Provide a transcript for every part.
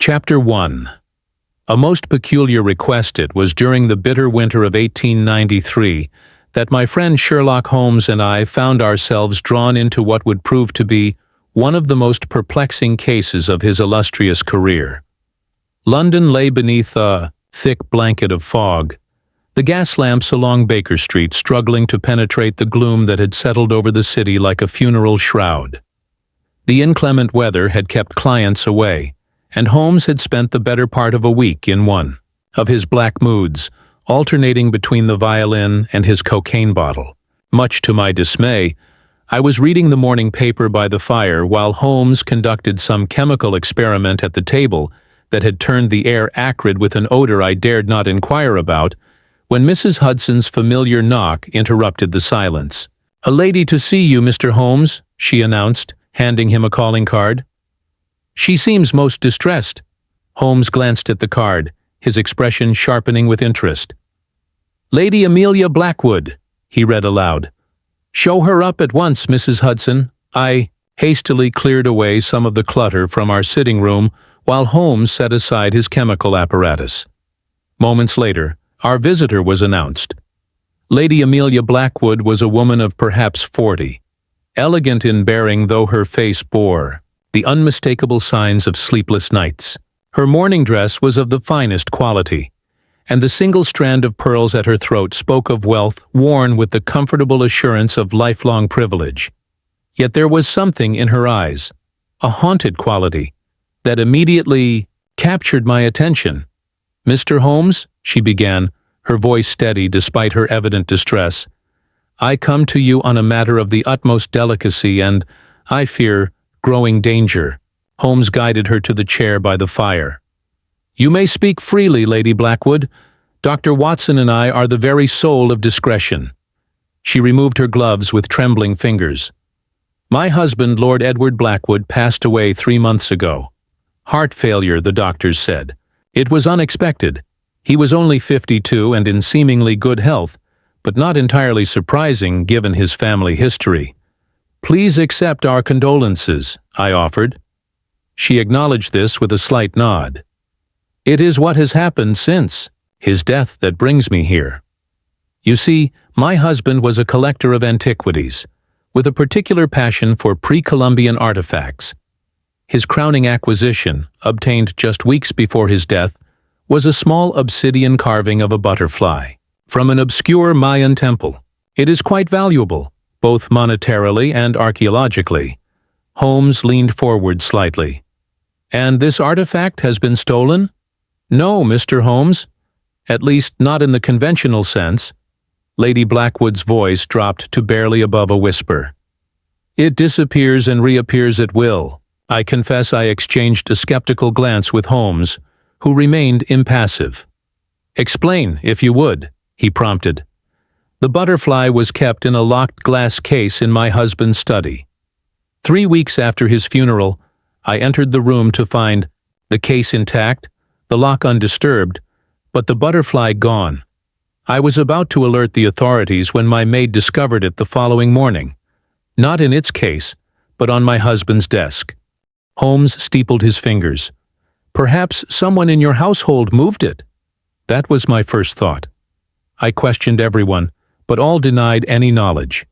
Chapter 1. A most peculiar request it was during the bitter winter of 1893 that my friend Sherlock Holmes and I found ourselves drawn into what would prove to be one of the most perplexing cases of his illustrious career. London lay beneath a thick blanket of fog, the gas lamps along Baker Street struggling to penetrate the gloom that had settled over the city like a funeral shroud. The inclement weather had kept clients away, and Holmes had spent the better part of a week in one of his black moods, alternating between the violin and his cocaine bottle. Much to my dismay, I was reading the morning paper by the fire while Holmes conducted some chemical experiment at the table that had turned the air acrid with an odor I dared not inquire about, when Mrs. Hudson's familiar knock interrupted the silence. "A lady to see you, Mr. Holmes," she announced, handing him a calling card. "She seems most distressed." Holmes glanced at the card, his expression sharpening with interest. "Lady Amelia Blackwood," he read aloud. "Show her up at once, Mrs. Hudson." I hastily cleared away some of the clutter from our sitting room while Holmes set aside his chemical apparatus. Moments later, our visitor was announced. Lady Amelia Blackwood was a woman of perhaps 40, elegant in bearing though her face bore the unmistakable signs of sleepless nights. Her mourning dress was of the finest quality, and the single strand of pearls at her throat spoke of wealth worn with the comfortable assurance of lifelong privilege. Yet there was something in her eyes, a haunted quality, that immediately captured my attention. "Mr. Holmes," she began, her voice steady despite her evident distress, "I come to you on a matter of the utmost delicacy and, I fear, growing danger." Holmes guided her to the chair by the fire. "You may speak freely, Lady Blackwood. Dr. Watson and I are the very soul of discretion." She removed her gloves with trembling fingers. "My husband, Lord Edward Blackwood, passed away 3 months ago. Heart failure, the doctors said. It was unexpected. He was only 52 and in seemingly good health, but not entirely surprising given his family history. "Please accept our condolences," I offered. She acknowledged this with a slight nod. "It is what has happened since his death that brings me here. You see, my husband was a collector of antiquities, with a particular passion for pre-Columbian artifacts. His crowning acquisition, obtained just weeks before his death, was a small obsidian carving of a butterfly from an obscure Mayan temple. It is quite valuable, both monetarily and archaeologically." Holmes leaned forward slightly. "And this artifact has been stolen?" "No, Mr. Holmes. At least not in the conventional sense." Lady Blackwood's voice dropped to barely above a whisper. "It disappears and reappears at will." I confess I exchanged a skeptical glance with Holmes, who remained impassive. "Explain, if you would," he prompted. "The butterfly was kept in a locked glass case in my husband's study. 3 weeks after his funeral, I entered the room to find the case intact, the lock undisturbed, but the butterfly gone. I was about to alert the authorities when my maid discovered it the following morning, not in its case, but on my husband's desk." Holmes steepled his fingers. "Perhaps someone in your household moved it." That was my first thought. I questioned everyone, but all denied any knowledge.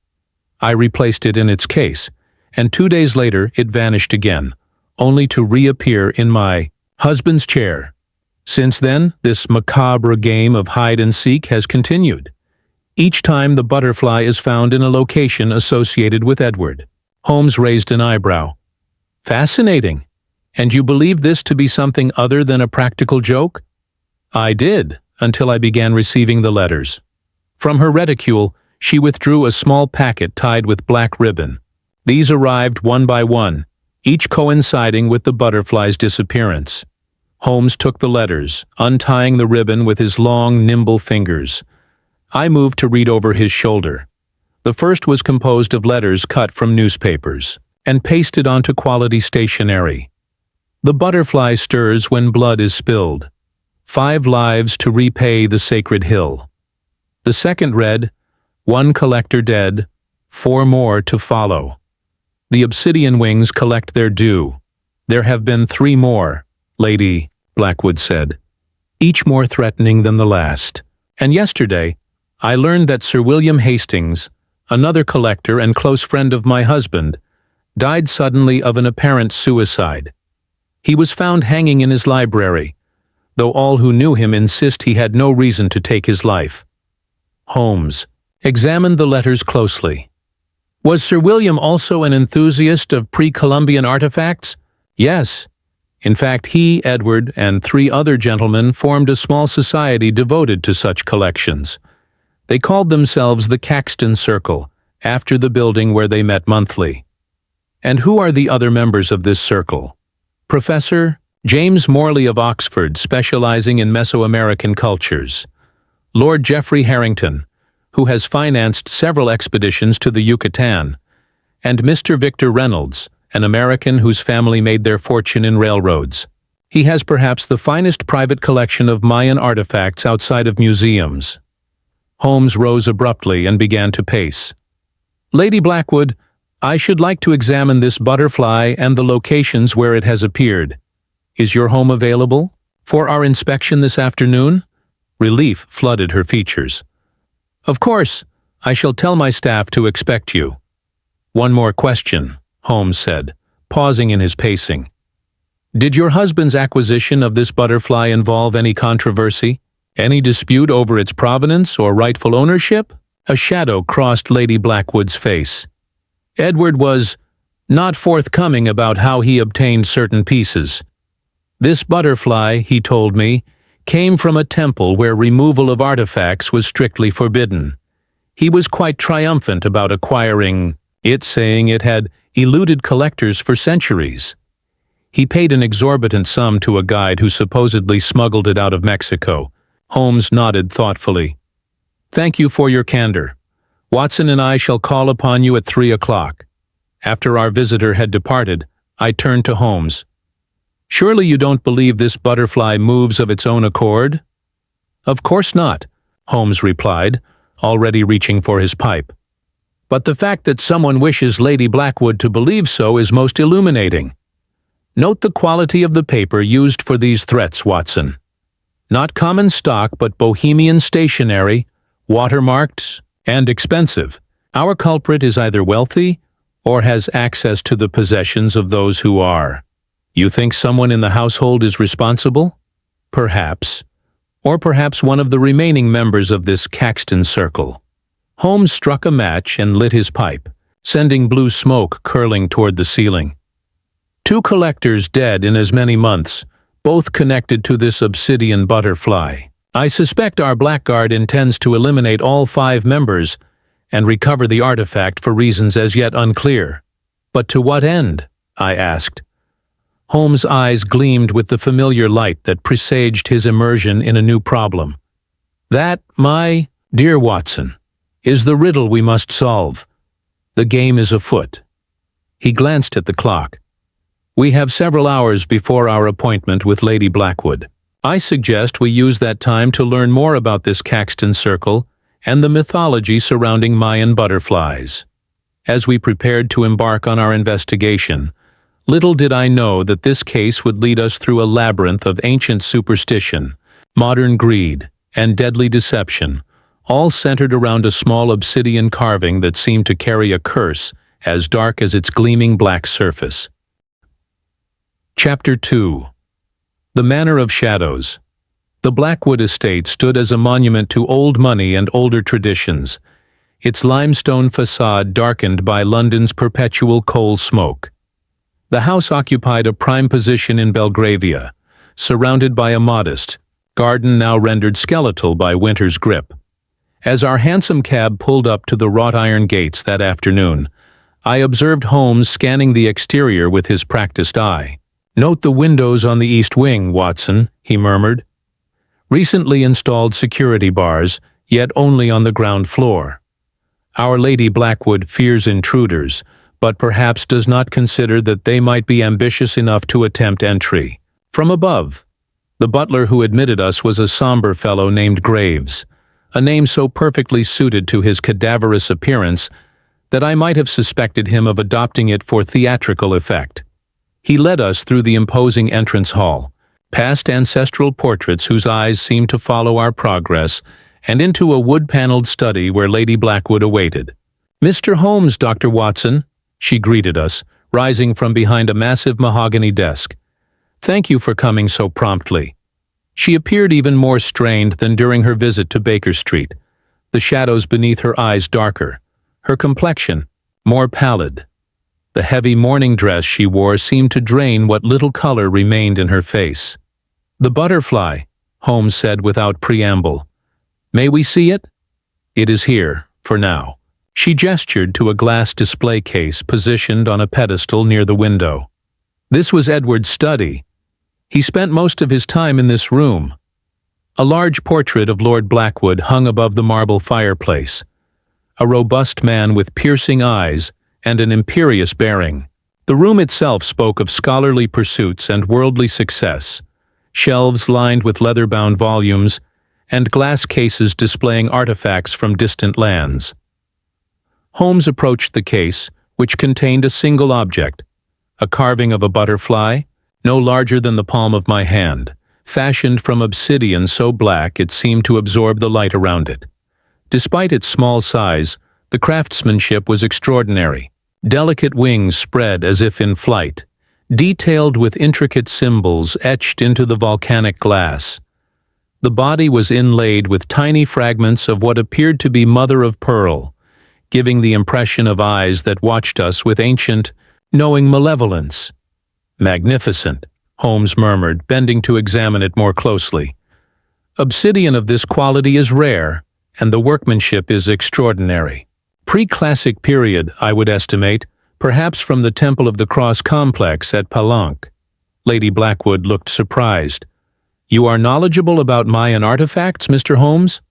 I replaced it in its case, and 2 days later it vanished again, only to reappear in my husband's chair. Since then, this macabre game of hide-and-seek has continued. Each time the butterfly is found in a location associated with Edward. Holmes raised an eyebrow. "Fascinating. And you believed this to be something other than a practical joke?" "I did, until I began receiving the letters." From her reticule, she withdrew a small packet tied with black ribbon. These arrived one by one, each coinciding with the butterfly's disappearance. Holmes took the letters, untying the ribbon with his long, nimble fingers. I moved to read over his shoulder. The first was composed of letters cut from newspapers and pasted onto quality stationery. "The butterfly stirs when blood is spilled. 5 lives to repay the sacred hill." The second read, "1 collector dead, 4 more to follow. The obsidian wings collect their due. There have been 3 more. Lady Blackwood said, each more threatening than the last. And yesterday, I learned that Sir William Hastings, another collector and close friend of my husband, died suddenly of an apparent suicide. He was found hanging in his library, though all who knew him insist he had no reason to take his life. Holmes examined the letters closely. Was Sir William also an enthusiast of pre-Columbian artifacts? Yes. In fact, he, Edward, and 3 other gentlemen formed a small society devoted to such collections. They called themselves the Caxton Circle, after the building where they met monthly. And who are the other members of this circle? Professor James Morley of Oxford, specializing in Mesoamerican cultures. Lord Geoffrey Harrington, who has financed several expeditions to the Yucatan. And Mr. Victor Reynolds, an American whose family made their fortune in railroads. He has perhaps the finest private collection of Mayan artifacts outside of museums. Holmes rose abruptly and began to pace. Lady Blackwood, I should like to examine this butterfly and the locations where it has appeared. Is your home available for our inspection this afternoon? Relief flooded her features. Of course, I shall tell my staff to expect you. One more question, Holmes said, pausing in his pacing. Did your husband's acquisition of this butterfly involve any controversy? Any dispute over its provenance or rightful ownership? A shadow crossed Lady Blackwood's face. Edward was not forthcoming about how he obtained certain pieces. This butterfly, he told me, came from a temple where removal of artifacts was strictly forbidden. He was quite triumphant about acquiring it, saying it had eluded collectors for centuries. He paid an exorbitant sum to a guide who supposedly smuggled it out of Mexico. Holmes nodded thoughtfully. Thank you for your candor. Watson and I shall call upon you at 3 o'clock. After our visitor had departed, I turned to Holmes. Surely you don't believe this butterfly moves of its own accord? Of course not, Holmes replied, already reaching for his pipe. But the fact that someone wishes Lady Blackwood to believe so is most illuminating. Note the quality of the paper used for these threats, Watson. Not common stock, but Bohemian stationery, watermarked, and expensive. Our culprit is either wealthy or has access to the possessions of those who are. You think someone in the household is responsible? Perhaps. Or perhaps one of the remaining members of this Caxton Circle. Holmes struck a match and lit his pipe, sending blue smoke curling toward the ceiling. 2 collectors dead in as many months, both connected to this obsidian butterfly. I suspect our blackguard intends to eliminate all 5 members and recover the artifact for reasons as yet unclear. But to what end? I asked. Holmes' eyes gleamed with the familiar light that presaged his immersion in a new problem. That, my dear Watson, is the riddle we must solve. The game is afoot. He glanced at the clock. We have several hours before our appointment with Lady Blackwood. I suggest we use that time to learn more about this Caxton Circle and the mythology surrounding Mayan butterflies. As we prepared to embark on our investigation, little did I know that this case would lead us through a labyrinth of ancient superstition, modern greed, and deadly deception, all centered around a small obsidian carving that seemed to carry a curse as dark as its gleaming black surface. Chapter 2. The Manor of Shadows. The Blackwood estate stood as a monument to old money and older traditions, its limestone facade darkened by London's perpetual coal smoke. The house occupied a prime position in Belgravia, surrounded by a modest garden now rendered skeletal by winter's grip. As our hansom cab pulled up to the wrought iron gates that afternoon, I observed Holmes scanning the exterior with his practiced eye. Note the windows on the east wing, Watson, he murmured. Recently installed security bars, yet only on the ground floor. Our Lady Blackwood fears intruders, but perhaps does not consider that they might be ambitious enough to attempt entry. From above, the butler who admitted us was a somber fellow named Graves, a name so perfectly suited to his cadaverous appearance that I might have suspected him of adopting it for theatrical effect. He led us through the imposing entrance hall, past ancestral portraits whose eyes seemed to follow our progress, and into a wood-paneled study where Lady Blackwood awaited. "Mr. Holmes, Dr. Watson," she greeted us, rising from behind a massive mahogany desk. "Thank you for coming so promptly." She appeared even more strained than during her visit to Baker Street, the shadows beneath her eyes darker, her complexion more pallid. The heavy morning dress she wore seemed to drain what little color remained in her face. "The butterfly," Holmes said without preamble. "May we see it?" "It is here, for now." She gestured to a glass display case positioned on a pedestal near the window. This was Edward's study. He spent most of his time in this room. A large portrait of Lord Blackwood hung above the marble fireplace. A robust man with piercing eyes and an imperious bearing. The room itself spoke of scholarly pursuits and worldly success, shelves lined with leather-bound volumes, and glass cases displaying artifacts from distant lands. Holmes approached the case, which contained a single object, a carving of a butterfly, no larger than the palm of my hand, fashioned from obsidian so black it seemed to absorb the light around it. Despite its small size, the craftsmanship was extraordinary. Delicate wings spread as if in flight, detailed with intricate symbols etched into the volcanic glass. The body was inlaid with tiny fragments of what appeared to be mother-of-pearl, giving the impression of eyes that watched us with ancient, knowing malevolence. "Magnificent," Holmes murmured, bending to examine it more closely. "Obsidian of this quality is rare, and the workmanship is extraordinary. Pre-classic period, I would estimate, perhaps from the Temple of the Cross complex at Palenque." Lady Blackwood looked surprised. "You are knowledgeable about Mayan artifacts, Mr. Holmes?"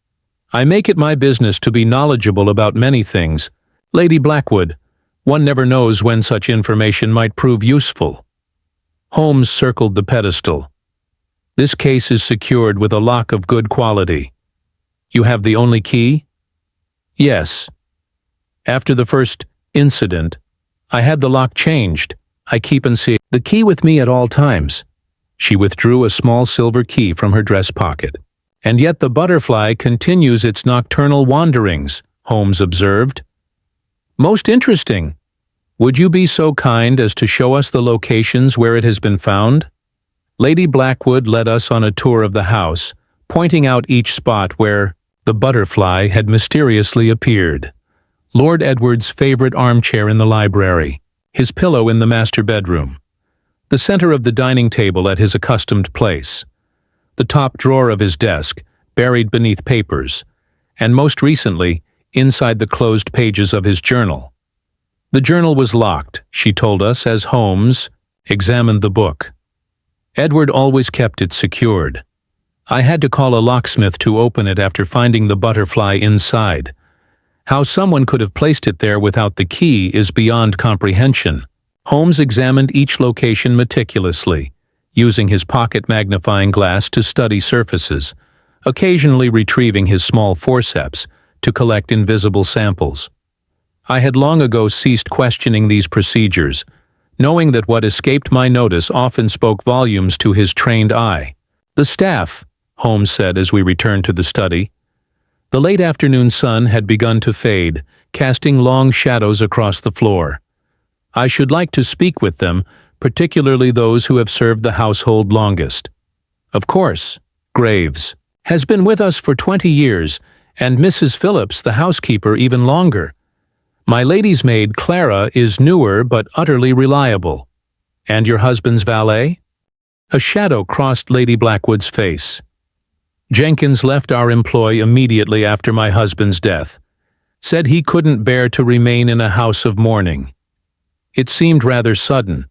"I make it my business to be knowledgeable about many things. Lady Blackwood, one never knows when such information might prove useful." Holmes circled the pedestal. "This case is secured with a lock of good quality." "You have the only key?" "Yes. After the first incident, I had the lock changed. I keep and see the key with me at all times." She withdrew a small silver key from her dress pocket. "And yet the butterfly continues its nocturnal wanderings," Holmes observed. "Most interesting. Would you be so kind as to show us the locations where it has been found?" Lady Blackwood led us on a tour of the house, pointing out each spot where the butterfly had mysteriously appeared. Lord Edward's favorite armchair in the library, his pillow in the master bedroom, the center of the dining table at his accustomed place, the top drawer of his desk, buried beneath papers, and most recently, inside the closed pages of his journal. The journal was locked, she told us, as Holmes examined the book. Edward always kept it secured. I had to call a locksmith to open it after finding the butterfly inside. How someone could have placed it there without the key is beyond comprehension. Holmes examined each location meticulously, using his pocket magnifying glass to study surfaces, occasionally retrieving his small forceps to collect invisible samples. I had long ago ceased questioning these procedures, knowing that what escaped my notice often spoke volumes to his trained eye. "The staff," Holmes said as we returned to the study. The late afternoon sun had begun to fade, casting long shadows across the floor. "I should like to speak with them, particularly those who have served the household longest." "Of course. Graves has been with us for 20 years, and Mrs. Phillips, the housekeeper, even longer. My lady's maid, Clara, is newer but utterly reliable." "And your husband's valet?" A shadow crossed Lady Blackwood's face. "Jenkins left our employ immediately after my husband's death. Said he couldn't bear to remain in a house of mourning. It seemed rather sudden,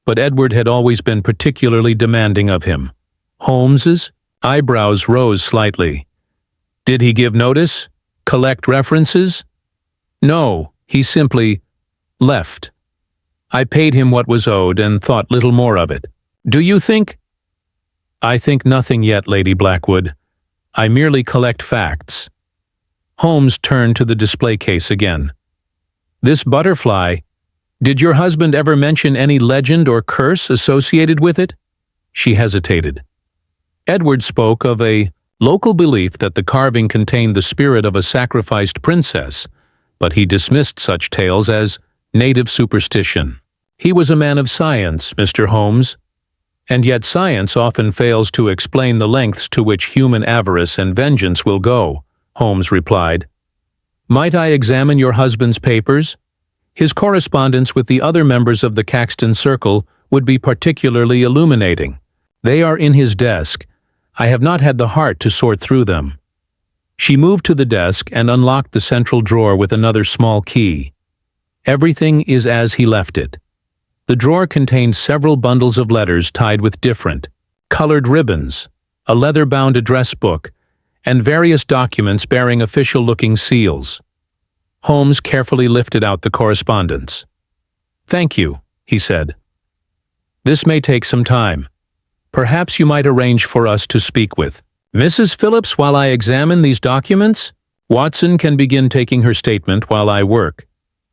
but Edward had always been particularly demanding of him." Holmes's eyebrows rose slightly. "Did he give notice? Collect references?" "No, he simply left. I paid him what was owed and thought little more of it. Do you think?" "I think nothing yet, Lady Blackwood. I merely collect facts." Holmes turned to the display case again. "This butterfly, did your husband ever mention any legend or curse associated with it?" She hesitated. Edward spoke of a local belief that the carving contained the spirit of a sacrificed princess, but he dismissed such tales as native superstition. He was a man of science, Mr. Holmes, and yet science often fails to explain the lengths to which human avarice and vengeance will go, Holmes replied. Might I examine your husband's papers? His correspondence with the other members of the Caxton Circle would be particularly illuminating. They are in his desk. I have not had the heart to sort through them. She moved to the desk and unlocked the central drawer with another small key. Everything is as he left it. The drawer contained several bundles of letters tied with different, colored ribbons, a leather-bound address book, and various documents bearing official-looking seals. Holmes carefully lifted out the correspondence. "Thank you," he said. "This may take some time. Perhaps you might arrange for us to speak with Mrs. Phillips while I examine these documents? Watson can begin taking her statement while I work."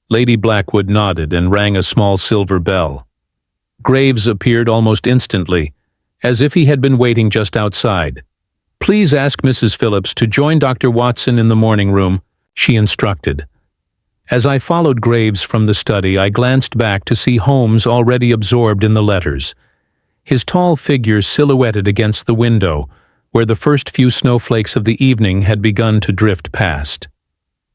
Lady Blackwood nodded and rang a small silver bell. Graves appeared almost instantly, as if he had been waiting just outside. "Please ask Mrs. Phillips to join Dr. Watson in the morning room," she instructed. As I followed Graves from the study, I glanced back to see Holmes already absorbed in the letters, his tall figure silhouetted against the window, where the first few snowflakes of the evening had begun to drift past.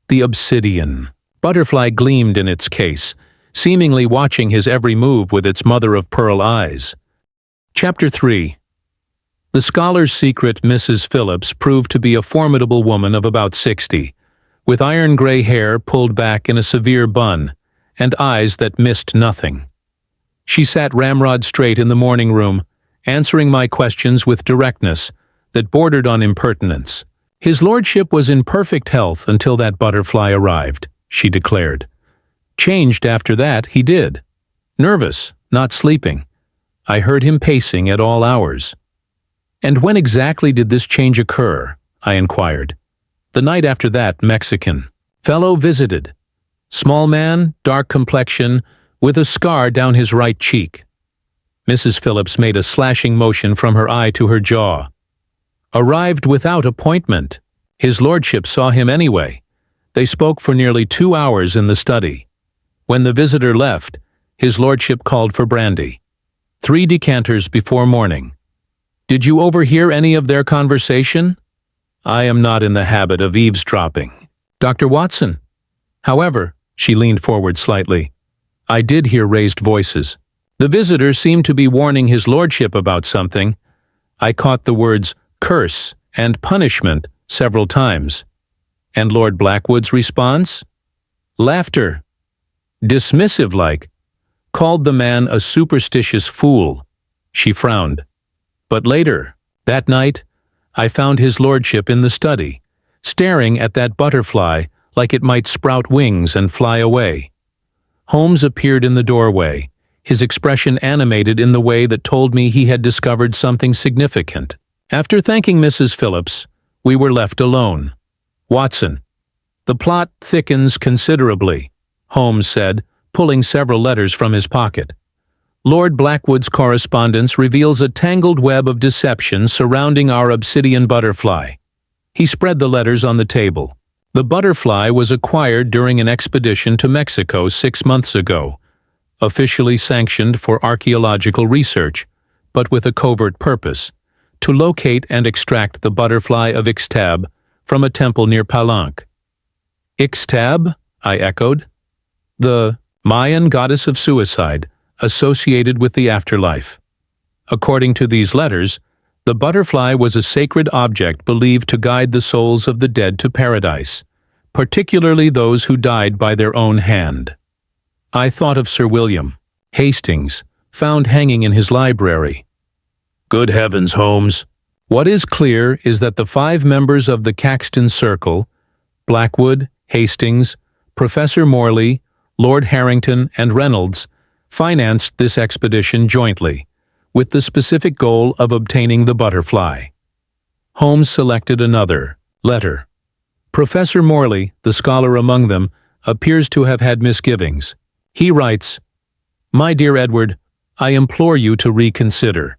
The Obsidian Butterfly gleamed in its case, seemingly watching his every move with its mother-of-pearl eyes. Chapter 3. The scholar's secret Mrs. Phillips proved to be a formidable woman of about 60, with iron-gray hair pulled back in a severe bun, and eyes that missed nothing. She sat ramrod straight in the morning room, answering my questions with directness that bordered on impertinence. "His lordship was in perfect health until that butterfly arrived," she declared. "Changed after that, he did. Nervous, not sleeping. I heard him pacing at all hours." "And when exactly did this change occur?" I inquired. "The night after that Mexican fellow visited. Small man, dark complexion, with a scar down his right cheek." Mrs. Phillips made a slashing motion from her eye to her jaw. "Arrived without appointment. His lordship saw him anyway. They spoke for nearly 2 hours in the study. When the visitor left, his lordship called for brandy. 3 decanters before morning. Did you overhear any of their conversation?" "I am not in the habit of eavesdropping." "Dr. Watson?" "However," she leaned forward slightly, "I did hear raised voices. The visitor seemed to be warning his lordship about something. I caught the words curse and punishment several times." "And Lord Blackwood's response?" "Laughter. Dismissive-like. Called the man a superstitious fool." She frowned. "But later, that night, I found his lordship in the study, staring at that butterfly like it might sprout wings and fly away." Holmes appeared in the doorway, his expression animated in the way that told me he had discovered something significant. After thanking Mrs. Phillips, we were left alone. "Watson, the plot thickens considerably," Holmes said, pulling several letters from his pocket. "Lord Blackwood's correspondence reveals a tangled web of deception surrounding our Obsidian Butterfly." He spread the letters on the table. "The butterfly was acquired during an expedition to Mexico 6 months ago, officially sanctioned for archaeological research, but with a covert purpose, to locate and extract the butterfly of Ixtab from a temple near Palenque." "Ixtab?" I echoed. "The Mayan goddess of suicide, associated with the afterlife. According to these letters, the butterfly was a sacred object believed to guide the souls of the dead to paradise, particularly those who died by their own hand." I thought of Sir William Hastings, found hanging in his library. "Good heavens, Holmes. What is clear is that the 5 members of the Caxton Circle, Blackwood, Hastings, Professor Morley, Lord Harrington, and Reynolds, financed this expedition jointly, with the specific goal of obtaining the butterfly." Holmes selected another letter. Professor Morley, the scholar among them, appears to have had misgivings. He writes, "My dear Edward, I implore you to reconsider.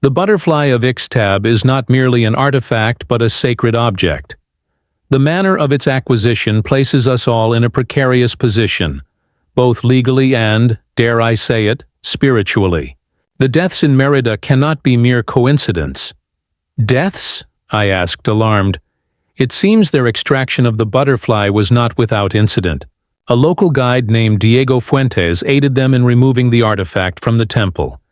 The butterfly of Ixtab is not merely an artifact but a sacred object. The manner of its acquisition places us all in a precarious position, both legally and, dare I say it, spiritually. The deaths in Merida cannot be mere coincidence. Deaths? I asked, alarmed. It seems their extraction of the butterfly was not without incident. A local guide named Diego Fuentes aided them in removing the artifact from the temple,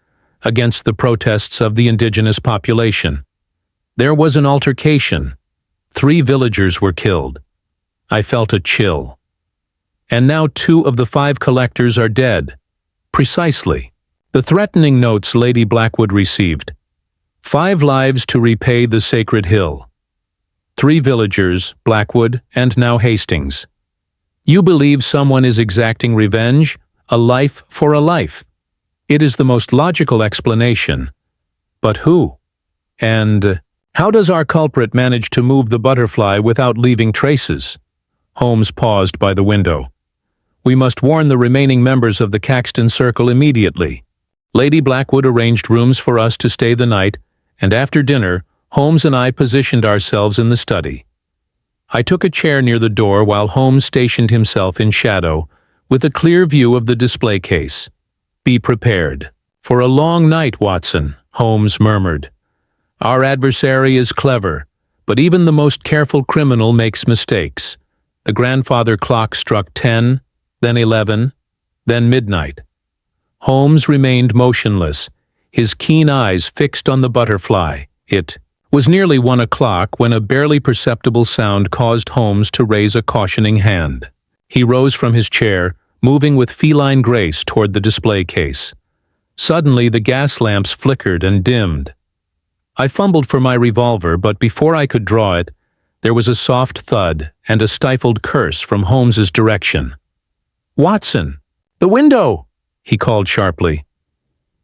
against the protests of the indigenous population. There was an altercation. 3 villagers were killed. I felt a chill. And now 2 of the 5 collectors are dead. Precisely. The threatening notes Lady Blackwood received. 5 lives to repay the sacred hill. 3 villagers, Blackwood, and now Hastings. You believe someone is exacting revenge? A life for a life. It is the most logical explanation. But who? And how does our culprit manage to move the butterfly without leaving traces? Holmes paused by the window. We must warn the remaining members of the Caxton Circle immediately. Lady Blackwood arranged rooms for us to stay the night, and after dinner, Holmes and I positioned ourselves in the study. I took a chair near the door while Holmes stationed himself in shadow, with a clear view of the display case. Be prepared. For a long night, Watson, Holmes murmured. Our adversary is clever, but even the most careful criminal makes mistakes. The grandfather clock struck 10, then 11, then midnight. Holmes remained motionless, his keen eyes fixed on the butterfly. It was nearly 1 o'clock when a barely perceptible sound caused Holmes to raise a cautioning hand. He rose from his chair, moving with feline grace toward the display case. Suddenly the gas lamps flickered and dimmed. I fumbled for my revolver, but before I could draw it, there was a soft thud and a stifled curse from Holmes's direction. Watson! The window! He called sharply.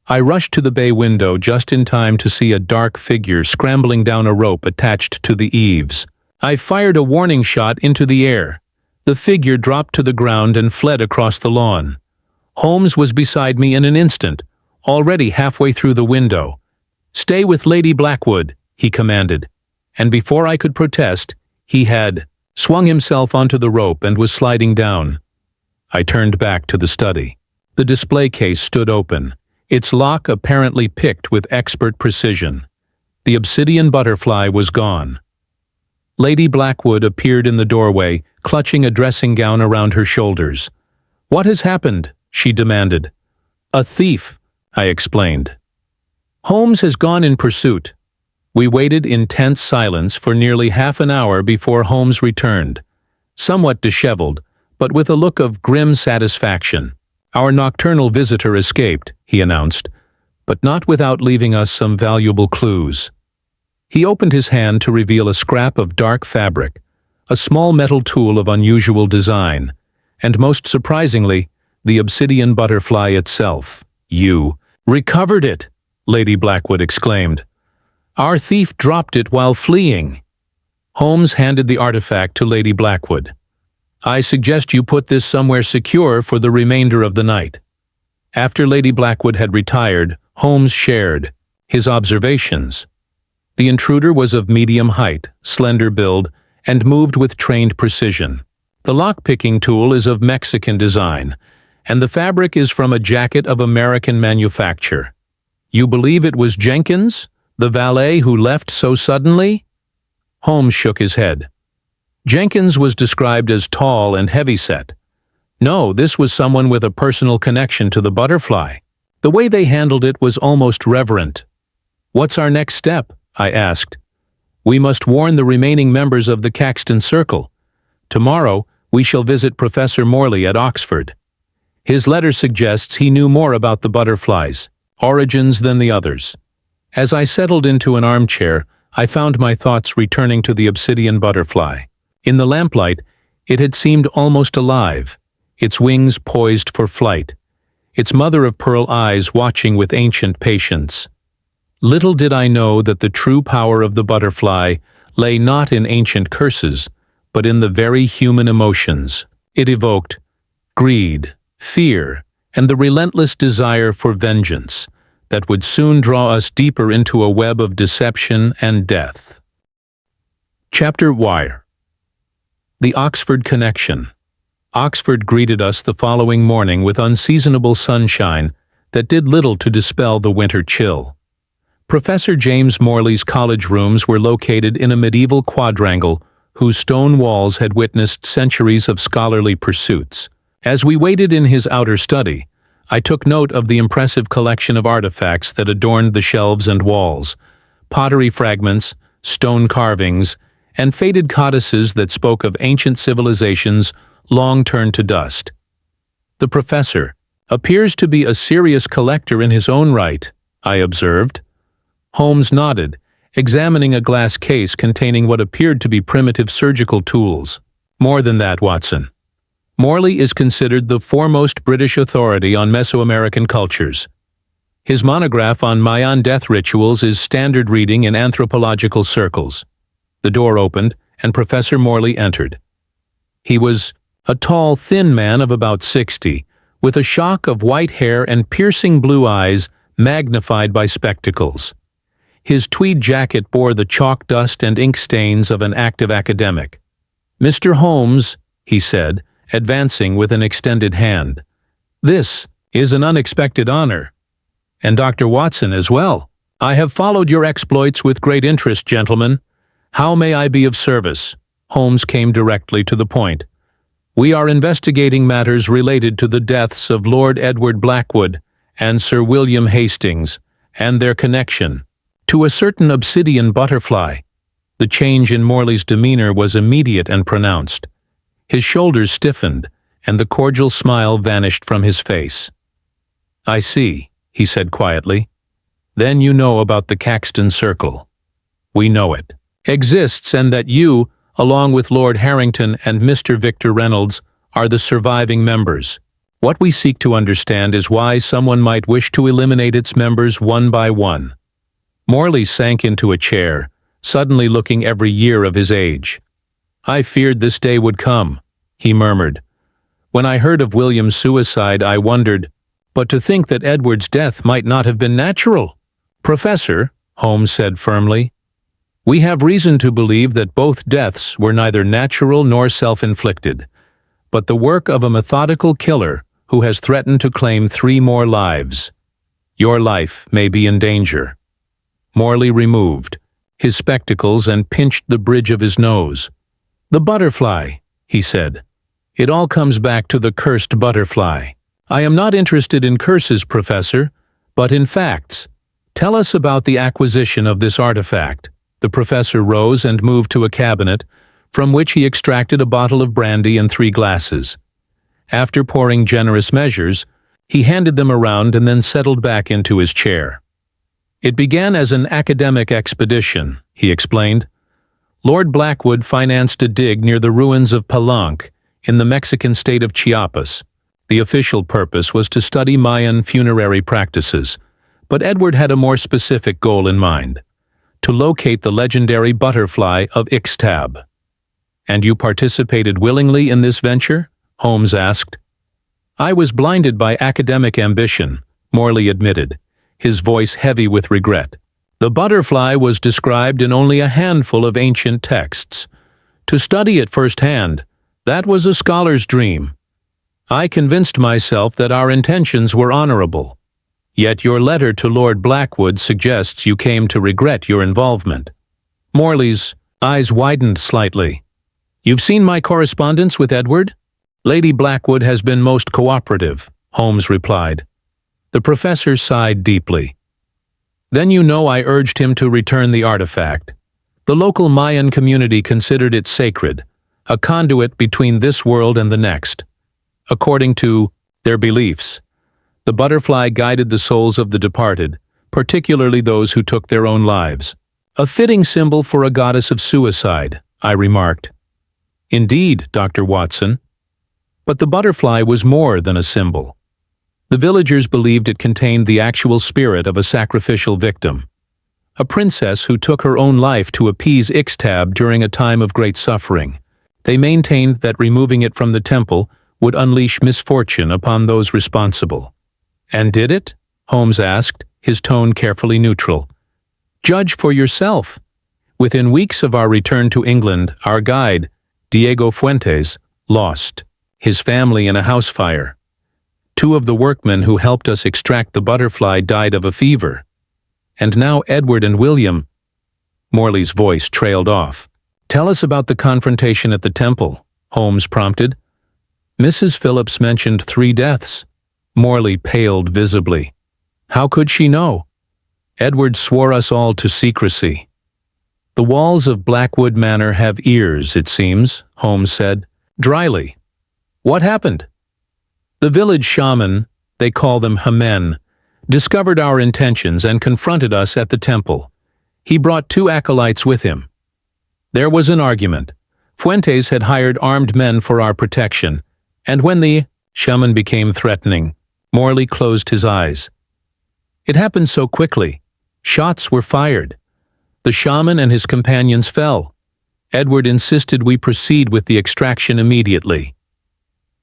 I rushed to the bay window just in time to see a dark figure scrambling down a rope attached to the eaves. I fired a warning shot into the air. The figure dropped to the ground and fled across the lawn. Holmes was beside me in an instant, already halfway through the window. Stay with Lady Blackwood, he commanded, and before I could protest, he had swung himself onto the rope and was sliding down. I turned back to the study. The display case stood open, its lock apparently picked with expert precision. The Obsidian Butterfly was gone. Lady Blackwood appeared in the doorway, clutching a dressing gown around her shoulders. What has happened? She demanded. A thief, I explained. Holmes has gone in pursuit. We waited in tense silence for nearly half an hour before Holmes returned, somewhat disheveled, but with a look of grim satisfaction. Our nocturnal visitor escaped, he announced, but not without leaving us some valuable clues. He opened his hand to reveal a scrap of dark fabric, a small metal tool of unusual design, and most surprisingly, the Obsidian Butterfly itself. You recovered it, Lady Blackwood exclaimed. Our thief dropped it while fleeing. Holmes handed the artifact to Lady Blackwood. I suggest you put this somewhere secure for the remainder of the night. After Lady Blackwood had retired, Holmes shared his observations. The intruder was of medium height, slender build, and moved with trained precision. The lock-picking tool is of Mexican design, and the fabric is from a jacket of American manufacture. You believe it was Jenkins, the valet who left so suddenly? Holmes shook his head. Jenkins was described as tall and heavyset. No, this was someone with a personal connection to the butterfly. The way they handled it was almost reverent. What's our next step? I asked. We must warn the remaining members of the Caxton Circle. Tomorrow, we shall visit Professor Morley at Oxford. His letter suggests he knew more about the butterflies' origins than the others. As I settled into an armchair, I found my thoughts returning to the Obsidian Butterfly. In the lamplight, it had seemed almost alive, its wings poised for flight, its mother-of-pearl eyes watching with ancient patience. Little did I know that the true power of the butterfly lay not in ancient curses, but in the very human emotions it evoked: greed, fear, and the relentless desire for vengeance, that would soon draw us deeper into a web of deception and death. Chapter Wire. The Oxford Connection. Oxford greeted us the following morning with unseasonable sunshine that did little to dispel the winter chill. Professor James Morley's college rooms were located in a medieval quadrangle whose stone walls had witnessed centuries of scholarly pursuits. As we waited in his outer study, I took note of the impressive collection of artifacts that adorned the shelves and walls: pottery fragments, stone carvings, and faded codices that spoke of ancient civilizations long turned to dust. "The professor appears to be a serious collector in his own right," I observed. Holmes nodded, examining a glass case containing what appeared to be primitive surgical tools. "More than that, Watson. Morley is considered the foremost British authority on Mesoamerican cultures. His monograph on Mayan death rituals is standard reading in anthropological circles." The door opened, and Professor Morley entered. He was a tall, thin man of about 60, with a shock of white hair and piercing blue eyes magnified by spectacles. His tweed jacket bore the chalk dust and ink stains of an active academic. "Mr. Holmes," he said, advancing with an extended hand, "this is an unexpected honor. And Dr. Watson as well. I have followed your exploits with great interest, gentlemen. How may I be of service?" Holmes came directly to the point. "We are investigating matters related to the deaths of Lord Edward Blackwood and Sir William Hastings, and their connection to a certain Obsidian Butterfly." The change in Morley's demeanor was immediate and pronounced. His shoulders stiffened, and the cordial smile vanished from his face. "I see," he said quietly. "Then you know about the Caxton Circle." "We know it exists, and that you, along with Lord Harrington and Mr. Victor Reynolds, are the surviving members. What we seek to understand is why someone might wish to eliminate its members one by one." Morley sank into a chair, suddenly looking every year of his age. "I feared this day would come," he murmured. "When I heard of William's suicide, I wondered, but to think that Edward's death might not have been natural." "Professor," Holmes said firmly, "we have reason to believe that both deaths were neither natural nor self-inflicted, but the work of a methodical killer who has threatened to claim 3 more lives. Your life may be in danger." Morley removed his spectacles and pinched the bridge of his nose. "The butterfly," he said. "It all comes back to the cursed butterfly." "I am not interested in curses, Professor, but in facts. Tell us about the acquisition of this artifact." The professor rose and moved to a cabinet, from which he extracted a bottle of brandy and 3 glasses. After pouring generous measures, he handed them around and then settled back into his chair. "It began as an academic expedition," he explained. "Lord Blackwood financed a dig near the ruins of Palenque in the Mexican state of Chiapas. The official purpose was to study Mayan funerary practices, but Edward had a more specific goal in mind: to locate the legendary butterfly of Ixtab." "And you participated willingly in this venture?" Holmes asked. "I was blinded by academic ambition," Morley admitted, his voice heavy with regret. "The butterfly was described in only a handful of ancient texts. To study it firsthand, that was a scholar's dream. I convinced myself that our intentions were honorable. Yet your letter to Lord Blackwood suggests you came to regret your involvement." Morley's eyes widened slightly. "You've seen my correspondence with Edward?" "Lady Blackwood has been most cooperative," Holmes replied. The professor sighed deeply. "Then you know I urged him to return the artifact. The local Mayan community considered it sacred, a conduit between this world and the next. According to their beliefs, the butterfly guided the souls of the departed, particularly those who took their own lives. A fitting symbol for a goddess of suicide," I remarked. "Indeed, Dr. Watson. But the butterfly was more than a symbol. The villagers believed it contained the actual spirit of a sacrificial victim, a princess who took her own life to appease Ixtab during a time of great suffering. They maintained that removing it from the temple would unleash misfortune upon those responsible." "And did it?" Holmes asked, his tone carefully neutral. "Judge for yourself." Within weeks of our return to England, our guide, Diego Fuentes, lost his family in a house fire. 2 of the workmen who helped us extract the butterfly died of a fever. And now Edward and William. Morley's voice trailed off. "Tell us about the confrontation at the temple," Holmes prompted. "Mrs. Phillips mentioned 3 deaths." Morley paled visibly. "How could she know?" "Edward swore us all to secrecy." "The walls of Blackwood Manor have ears, it seems," Holmes said, dryly. "What happened?" "The village shaman, they call them Hamen, discovered our intentions and confronted us at the temple. He brought 2 acolytes with him. There was an argument. Fuentes had hired armed men for our protection, and when the shaman became threatening, Morley closed his eyes. It happened so quickly. Shots were fired. The shaman and his companions fell. Edward insisted we proceed with the extraction immediately.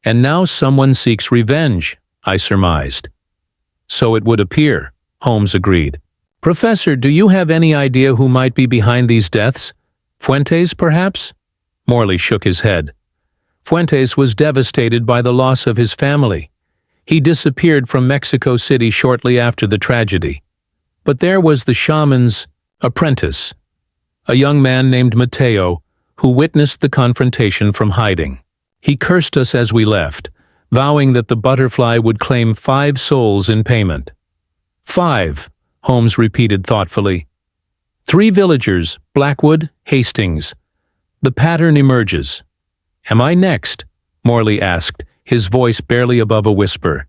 And now someone seeks revenge, I surmised. "So it would appear," Holmes agreed. "Professor, do you have any idea who might be behind these deaths? Fuentes, perhaps?" Morley shook his head. "Fuentes was devastated by the loss of his family. He disappeared from Mexico City shortly after the tragedy. But there was the shaman's apprentice, a young man named Mateo, who witnessed the confrontation from hiding. He cursed us as we left, vowing that the butterfly would claim 5 souls in payment." "5," Holmes repeated thoughtfully. "3 villagers, Blackwood, Hastings. The pattern emerges." "Am I next?" Morley asked, his voice barely above a whisper.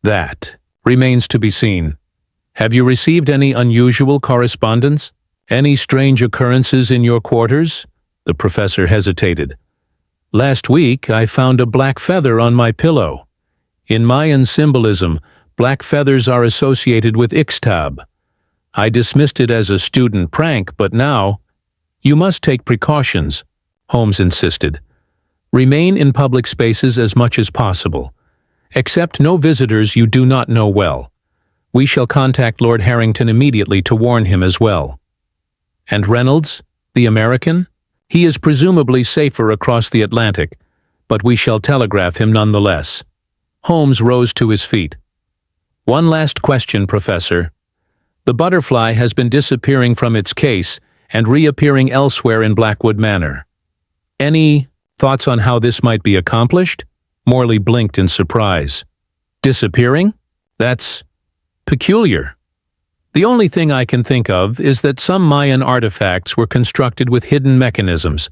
"That remains to be seen. Have you received any unusual correspondence? Any strange occurrences in your quarters?" The professor hesitated. "Last week I found a black feather on my pillow. In Mayan symbolism, black feathers are associated with Ixtab. I dismissed it as a student prank, but now—" "You must take precautions," Holmes insisted. "Remain in public spaces as much as possible. Accept no visitors you do not know well. We shall contact Lord Harrington immediately to warn him as well." "And Reynolds, the American? He is presumably safer across the Atlantic, but we shall telegraph him nonetheless." Holmes rose to his feet. "One last question, Professor. The butterfly has been disappearing from its case and reappearing elsewhere in Blackwood Manor. Any thoughts on how this might be accomplished?" Morley blinked in surprise. "Disappearing? That's peculiar. The only thing I can think of is that some Mayan artifacts were constructed with hidden mechanisms,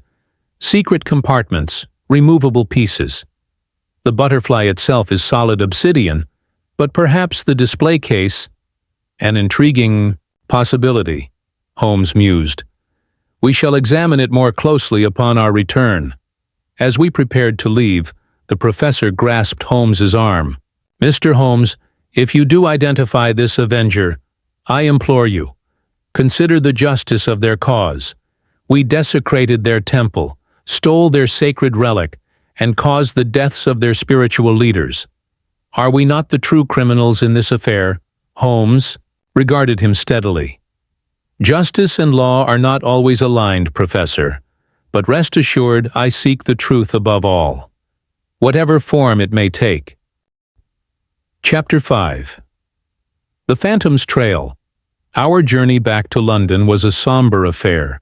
secret compartments, removable pieces. The butterfly itself is solid obsidian, but perhaps the display case—" "An intriguing possibility," Holmes mused. "We shall examine it more closely upon our return." As we prepared to leave, the professor grasped Holmes's arm. "Mr. Holmes, if you do identify this avenger, I implore you, consider the justice of their cause. We desecrated their temple, stole their sacred relic, and caused the deaths of their spiritual leaders. Are we not the true criminals in this affair?" Holmes regarded him steadily. "Justice and law are not always aligned, Professor, but rest assured I seek the truth above all, whatever form it may take." Chapter 5. The Phantom's Trail. Our journey back to London was a somber affair.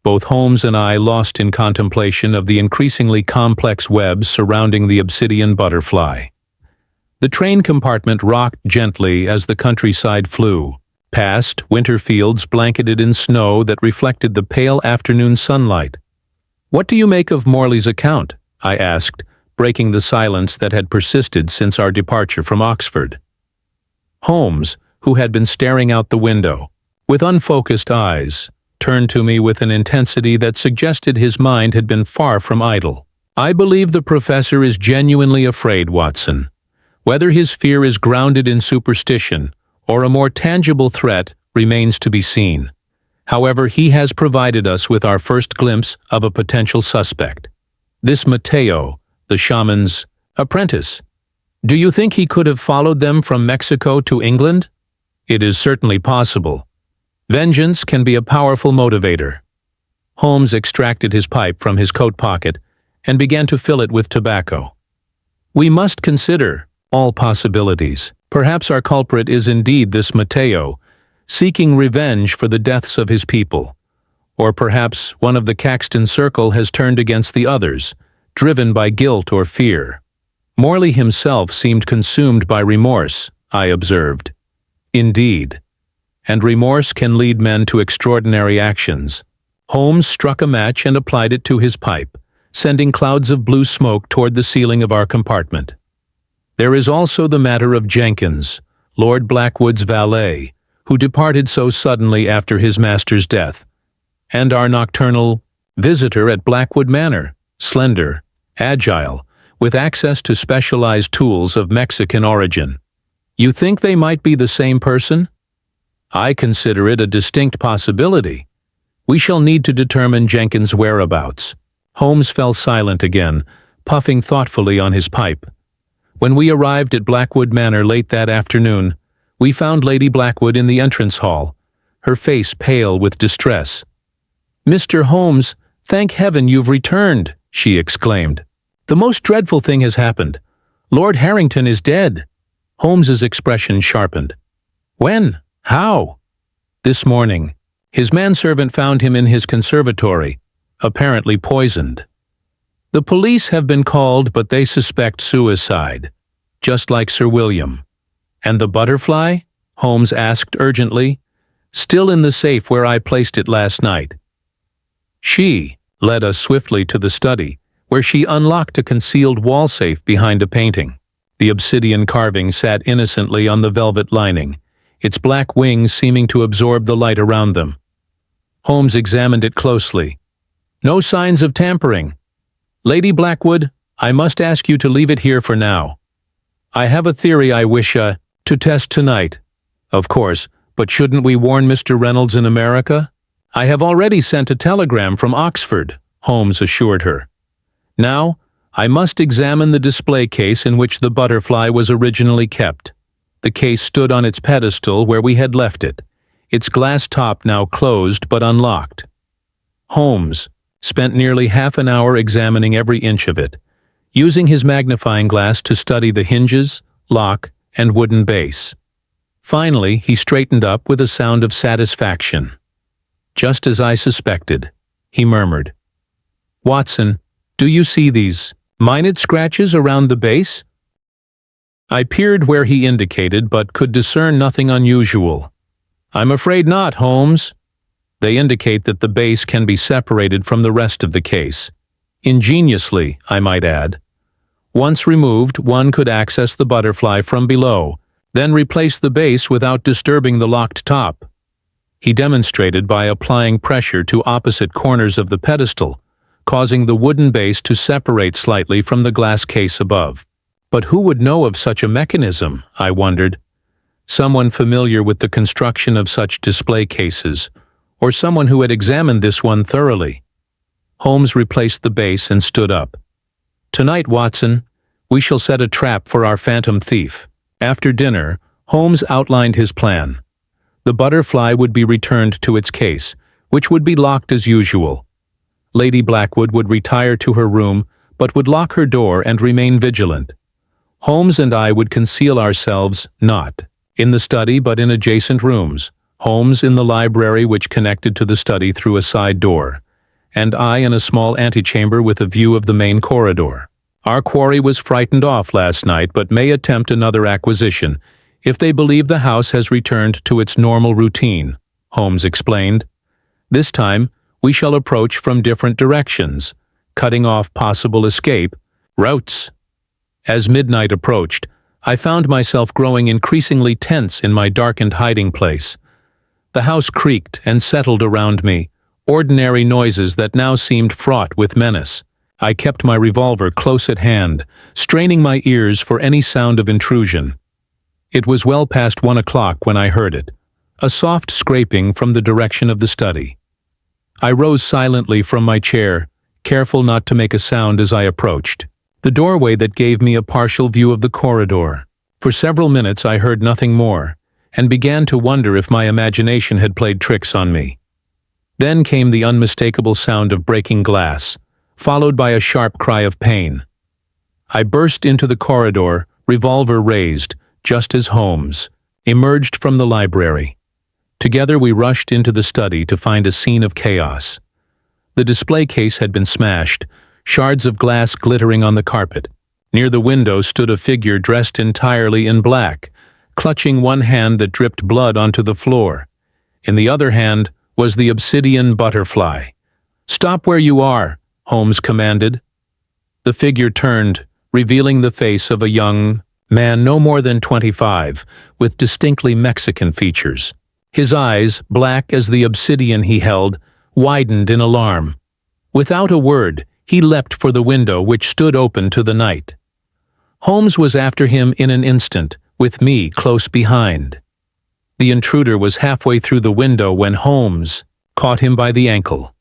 Both Holmes and I lost in contemplation of the increasingly complex web surrounding the Obsidian Butterfly. The train compartment rocked gently as the countryside flew, past winter fields blanketed in snow that reflected the pale afternoon sunlight. "What do you make of Morley's account?" I asked, breaking the silence that had persisted since our departure from Oxford. Holmes, who had been staring out the window, with unfocused eyes, turned to me with an intensity that suggested his mind had been far from idle. "I believe the professor is genuinely afraid, Watson. Whether his fear is grounded in superstition or a more tangible threat remains to be seen. However, he has provided us with our first glimpse of a potential suspect. This Mateo, the shaman's apprentice. Do you think he could have followed them from Mexico to England?" It is certainly possible. Vengeance can be a powerful motivator. Holmes extracted his pipe from his coat pocket and began to fill it with tobacco. We must consider all possibilities. Perhaps our culprit is indeed this Mateo, seeking revenge for the deaths of his people. Or perhaps one of the Caxton circle has turned against the others, driven by guilt or fear. Morley himself seemed consumed by remorse, I observed. Indeed. And remorse can lead men to extraordinary actions. Holmes struck a match and applied it to his pipe, sending clouds of blue smoke toward the ceiling of our compartment. There is also the matter of Jenkins, Lord Blackwood's valet, who departed so suddenly after his master's death, and our nocturnal visitor at Blackwood Manor, slender, agile, with access to specialized tools of Mexican origin. You think they might be the same person? I consider it a distinct possibility. We shall need to determine Jenkins' whereabouts. Holmes fell silent again, puffing thoughtfully on his pipe. When we arrived at Blackwood Manor late that afternoon, we found Lady Blackwood in the entrance hall, her face pale with distress. "Mr. Holmes, thank heaven you've returned," she exclaimed. "The most dreadful thing has happened. Lord Harrington is dead." Holmes's expression sharpened. "When? How?" "This morning. His manservant found him in his conservatory, apparently poisoned. The police have been called, but they suspect suicide, just like Sir William." "And the butterfly?" Holmes asked urgently. "Still in the safe where I placed it last night." She led us swiftly to the study, where she unlocked a concealed wall safe behind a painting. The obsidian carving sat innocently on the velvet lining, its black wings seeming to absorb the light around them. Holmes examined it closely. "No signs of tampering. Lady Blackwood, I must ask you to leave it here for now. I have a theory I wish to test tonight. Of course, but shouldn't we warn Mr. Reynolds in America?" "I have already sent a telegram from Oxford," Holmes assured her. "Now, I must examine the display case in which the butterfly was originally kept." The case stood on its pedestal where we had left it, its glass top now closed but unlocked. Holmes spent nearly half an hour examining every inch of it, using his magnifying glass to study the hinges, lock, and wooden base. Finally, he straightened up with a sound of satisfaction. "Just as I suspected," he murmured. "Watson, do you see these minute scratches around the base?" I peered where he indicated, but could discern nothing unusual. "I'm afraid not, Holmes. They indicate that the base can be separated from the rest of the case. Ingeniously, I might add. Once removed, one could access the butterfly from below, then replace the base without disturbing the locked top." He demonstrated by applying pressure to opposite corners of the pedestal, causing the wooden base to separate slightly from the glass case above. But who would know of such a mechanism, I wondered? Someone familiar with the construction of such display cases, or someone who had examined this one thoroughly. Holmes replaced the base and stood up. "Tonight, Watson, we shall set a trap for our phantom thief." After dinner, Holmes outlined his plan. The butterfly would be returned to its case, which would be locked as usual. Lady Blackwood would retire to her room, but would lock her door and remain vigilant. Holmes and I would conceal ourselves not in the study but in adjacent rooms, Holmes in the library which connected to the study through a side door, and I in a small antechamber with a view of the main corridor. Our quarry was frightened off last night but may attempt another acquisition if they believe the house has returned to its normal routine, Holmes explained. This time, we shall approach from different directions, cutting off possible escape routes. As midnight approached, I found myself growing increasingly tense in my darkened hiding place. The house creaked and settled around me, ordinary noises that now seemed fraught with menace. I kept my revolver close at hand, straining my ears for any sound of intrusion. It was well past 1 o'clock when I heard it, a soft scraping from the direction of the study. I rose silently from my chair, careful not to make a sound as I approached the doorway that gave me a partial view of the corridor. For several minutes I heard nothing more, and began to wonder if my imagination had played tricks on me. Then came the unmistakable sound of breaking glass, followed by a sharp cry of pain. I burst into the corridor, revolver raised, just as Holmes emerged from the library. Together we rushed into the study to find a scene of chaos. The display case had been smashed, shards of glass glittering on the carpet. Near the window stood a figure dressed entirely in black, clutching one hand that dripped blood onto the floor. In the other hand was the Obsidian Butterfly. "Stop where you are," Holmes commanded. The figure turned, revealing the face of a young man no more than 25, with distinctly Mexican features. His eyes, black as the obsidian he held, widened in alarm. Without a word, he leapt for the window which stood open to the night. Holmes was after him in an instant, with me close behind. The intruder was halfway through the window when Holmes caught him by the ankle.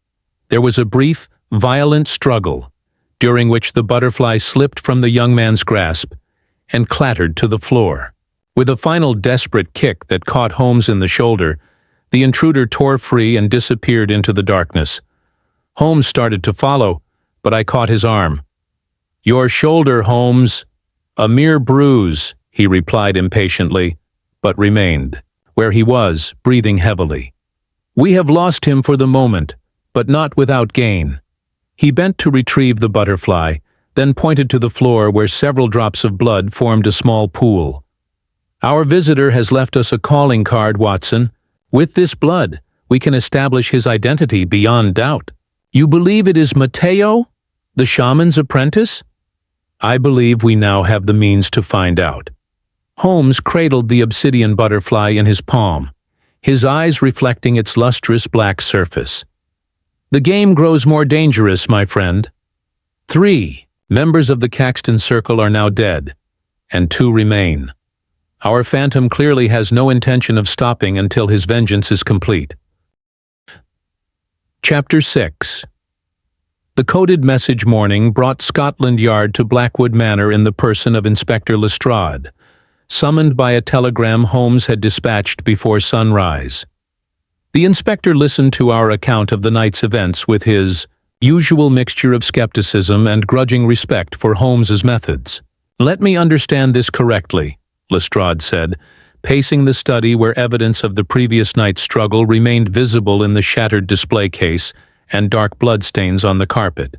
There was a brief, violent struggle, during which the butterfly slipped from the young man's grasp and clattered to the floor. With a final desperate kick that caught Holmes in the shoulder, the intruder tore free and disappeared into the darkness. Holmes started to follow, but I caught his arm. "Your shoulder, Holmes." "A mere bruise," he replied impatiently, but remained where he was, breathing heavily. "We have lost him for the moment, but not without gain." He bent to retrieve the butterfly, then pointed to the floor where several drops of blood formed a small pool. "Our visitor has left us a calling card, Watson. With this blood, we can establish his identity beyond doubt." "You believe it is Mateo, the shaman's apprentice?" "I believe we now have the means to find out." Holmes cradled the obsidian butterfly in his palm, his eyes reflecting its lustrous black surface. "The game grows more dangerous, my friend. 3 members of the Caxton Circle are now dead, and 2 remain. Our phantom clearly has no intention of stopping until his vengeance is complete. Chapter 6. The coded message morning brought Scotland Yard to Blackwood Manor in the person of Inspector Lestrade, summoned by a telegram Holmes had dispatched before sunrise. The inspector listened to our account of the night's events with his usual mixture of skepticism and grudging respect for Holmes's methods. "Let me understand this correctly," Lestrade said, pacing the study where evidence of the previous night's struggle remained visible in the shattered display case and dark bloodstains on the carpet.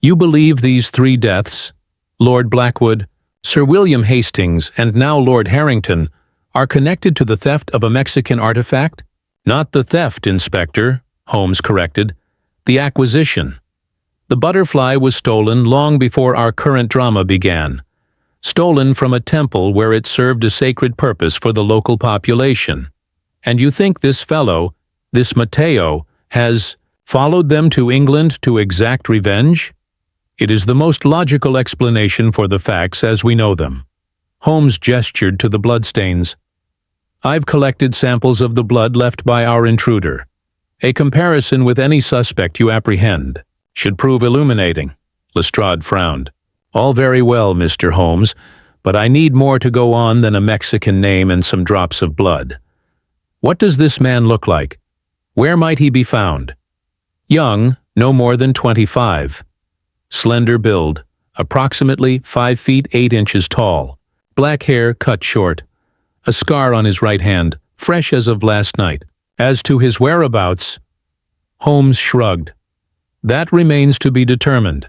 "You believe these 3 deaths, Lord Blackwood, Sir William Hastings, and now Lord Harrington, are connected to the theft of a Mexican artifact?" "Not the theft, Inspector," Holmes corrected. "The acquisition. The butterfly was stolen long before our current drama began. Stolen from a temple where it served a sacred purpose for the local population. And you think this fellow, this Mateo, has followed them to England to exact revenge? It is the most logical explanation for the facts as we know them." Holmes gestured to the bloodstains. "I've collected samples of the blood left by our intruder. A comparison with any suspect you apprehend should prove illuminating." Lestrade frowned. "All very well, Mr. Holmes, but I need more to go on than a Mexican name and some drops of blood. What does this man look like? Where might he be found?" "Young, no more than 25. Slender build, approximately 5 feet 8 inches tall. Black hair cut short. A scar on his right hand, fresh as of last night. As to his whereabouts," Holmes shrugged. "That remains to be determined.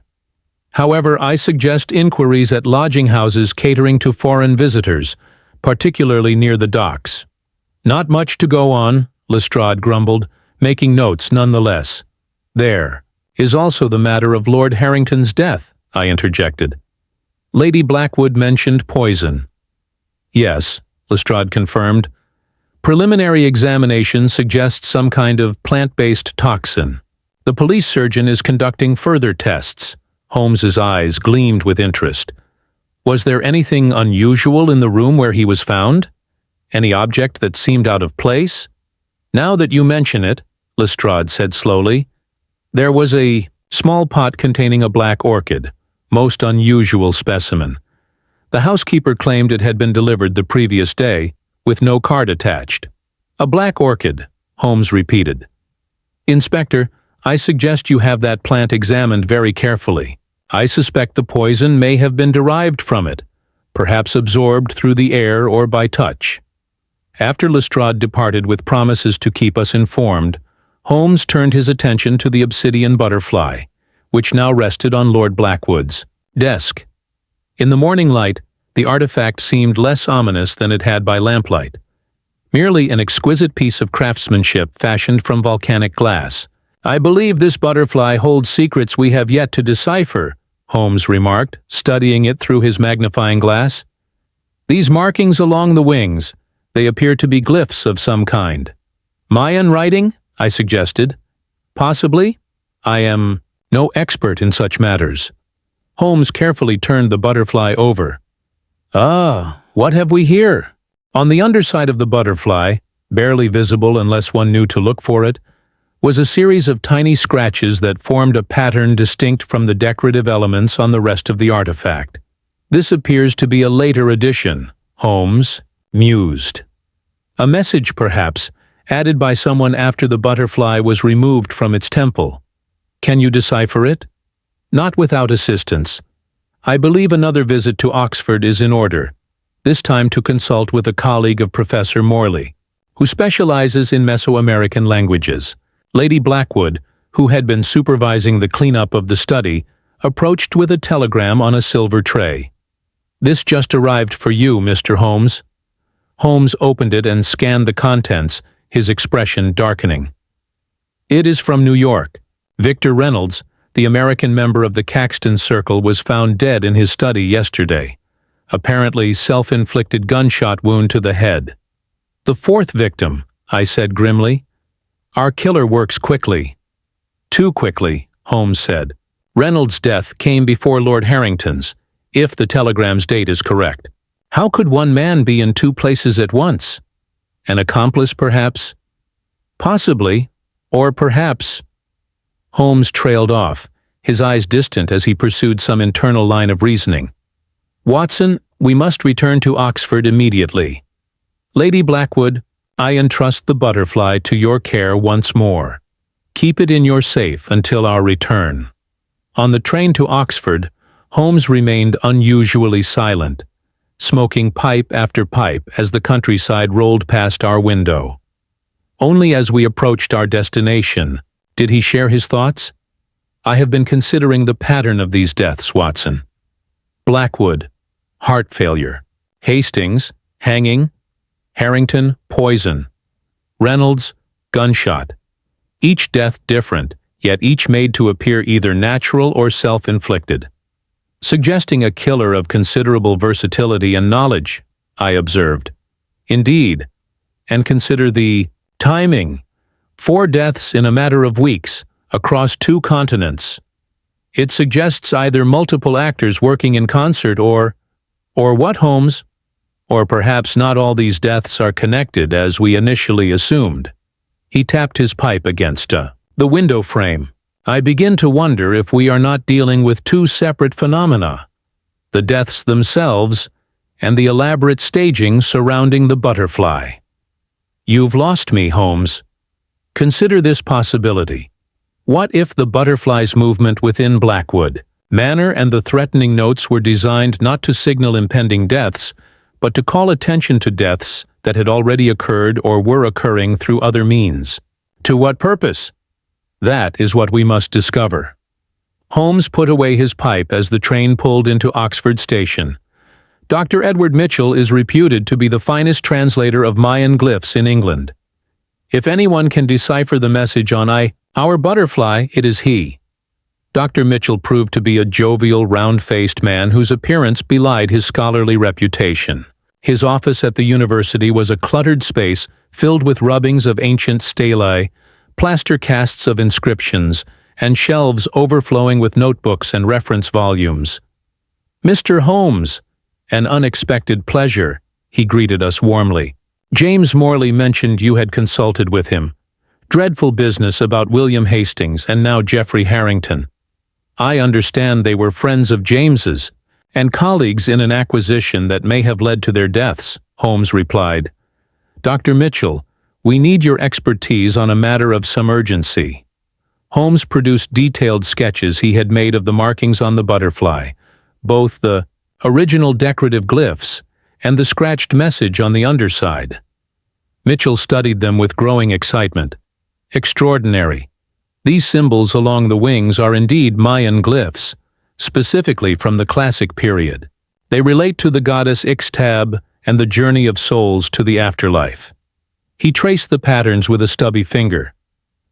However, I suggest inquiries at lodging houses catering to foreign visitors, particularly near the docks." "Not much to go on," Lestrade grumbled, making notes nonetheless. "There is also the matter of Lord Harrington's death," I interjected. "Lady Blackwood mentioned poison." "Yes," Lestrade confirmed. "Preliminary examination suggests some kind of plant-based toxin. The police surgeon is conducting further tests." Holmes's eyes gleamed with interest. "Was there anything unusual in the room where he was found? Any object that seemed out of place?" "Now that you mention it," Lestrade said slowly, "there was a small pot containing a black orchid, most unusual specimen. The housekeeper claimed it had been delivered the previous day, with no card attached. A black orchid, Holmes repeated. Inspector, I suggest you have that plant examined very carefully. I suspect the poison may have been derived from it, perhaps absorbed through the air or by touch. After Lestrade departed with promises to keep us informed, Holmes turned his attention to the Obsidian Butterfly, which now rested on Lord Blackwood's desk. In the morning light, the artifact seemed less ominous than it had by lamplight. Merely an exquisite piece of craftsmanship fashioned from volcanic glass. I believe this butterfly holds secrets we have yet to decipher, Holmes remarked, studying it through his magnifying glass. These markings along the wings, they appear to be glyphs of some kind. Mayan writing? I suggested. Possibly. I am no expert in such matters. Holmes carefully turned the butterfly over. Ah, what have we here? On the underside of the butterfly, barely visible unless one knew to look for it, was a series of tiny scratches that formed a pattern distinct from the decorative elements on the rest of the artifact. This appears to be a later addition, Holmes mused. A message, perhaps, added by someone after the butterfly was removed from its temple. Can you decipher it? Not without assistance. I believe another visit to Oxford is in order, this time to consult with a colleague of Professor Morley, who specializes in Mesoamerican languages. Lady Blackwood, who had been supervising the cleanup of the study, approached with a telegram on a silver tray. This just arrived for you, Mr. Holmes. Holmes opened it and scanned the contents, his expression darkening. It is from New York. Victor Reynolds, the American member of the Caxton Circle, was found dead in his study yesterday. Apparently self-inflicted gunshot wound to the head. The fourth victim, I said grimly. Our killer works quickly. Too quickly, Holmes said. Reynolds' death came before Lord Harrington's, if the telegram's date is correct. How could one man be in two places at once? An accomplice, perhaps? Possibly, or perhaps. Holmes trailed off, his eyes distant as he pursued some internal line of reasoning. Watson, we must return to Oxford immediately. Lady Blackwood, I entrust the butterfly to your care once more. Keep it in your safe until our return. On the train to Oxford, Holmes remained unusually silent, smoking pipe after pipe as the countryside rolled past our window. Only as we approached our destination did he share his thoughts. I have been considering the pattern of these deaths, Watson. Blackwood, heart failure. Hastings, hanging. Harrington, poison. Reynolds, gunshot. Each death different, yet each made to appear either natural or self-inflicted. Suggesting a killer of considerable versatility and knowledge, I observed. Indeed. And consider the timing. 4 deaths in a matter of weeks, across 2 continents. It suggests either multiple actors working in concert or what, Holmes? Or perhaps not all these deaths are connected as we initially assumed. He tapped his pipe against the window frame. I begin to wonder if we are not dealing with 2 separate phenomena, the deaths themselves and the elaborate staging surrounding the butterfly. You've lost me, Holmes. Consider this possibility. What if the butterfly's movement within Blackwood, manner and the threatening notes were designed not to signal impending deaths, but to call attention to deaths that had already occurred or were occurring through other means? To what purpose? That is what we must discover. Holmes put away his pipe as the train pulled into Oxford Station. Dr. Edward Mitchell is reputed to be the finest translator of Mayan glyphs in England. If anyone can decipher the message on our butterfly, it is he. Dr. Mitchell proved to be a jovial, round-faced man whose appearance belied his scholarly reputation. His office at the university was a cluttered space filled with rubbings of ancient stelae, plaster casts of inscriptions, and shelves overflowing with notebooks and reference volumes. Mr. Holmes, an unexpected pleasure, he greeted us warmly. James Morley mentioned you had consulted with him. Dreadful business about William Hastings and now Geoffrey Harrington. I understand they were friends of James's and colleagues in an acquisition that may have led to their deaths, Holmes replied. "Dr. Mitchell, we need your expertise on a matter of some urgency." Holmes produced detailed sketches he had made of the markings on the butterfly, both the original decorative glyphs and the scratched message on the underside. Mitchell studied them with growing excitement. "Extraordinary. These symbols along the wings are indeed Mayan glyphs, specifically from the classic period. They relate to the goddess Ixtab and the journey of souls to the afterlife." He traced the patterns with a stubby finger.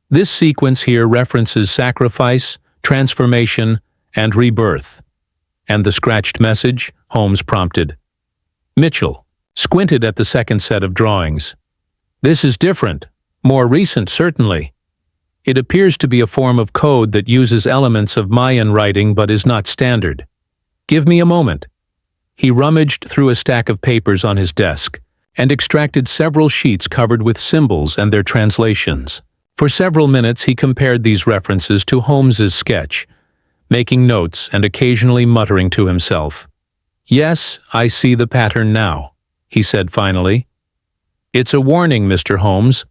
"This sequence here references sacrifice, transformation, and rebirth." "And the scratched message?" Holmes prompted. Mitchell squinted at the second set of drawings. "This is different, more recent certainly. It appears to be a form of code that uses elements of Mayan writing but is not standard. Give me a moment." He rummaged through a stack of papers on his desk and extracted several sheets covered with symbols and their translations. For several minutes he compared these references to Holmes's sketch, making notes and occasionally muttering to himself. "Yes, I see the pattern now," he said finally. "It's a warning, Mr. Holmes.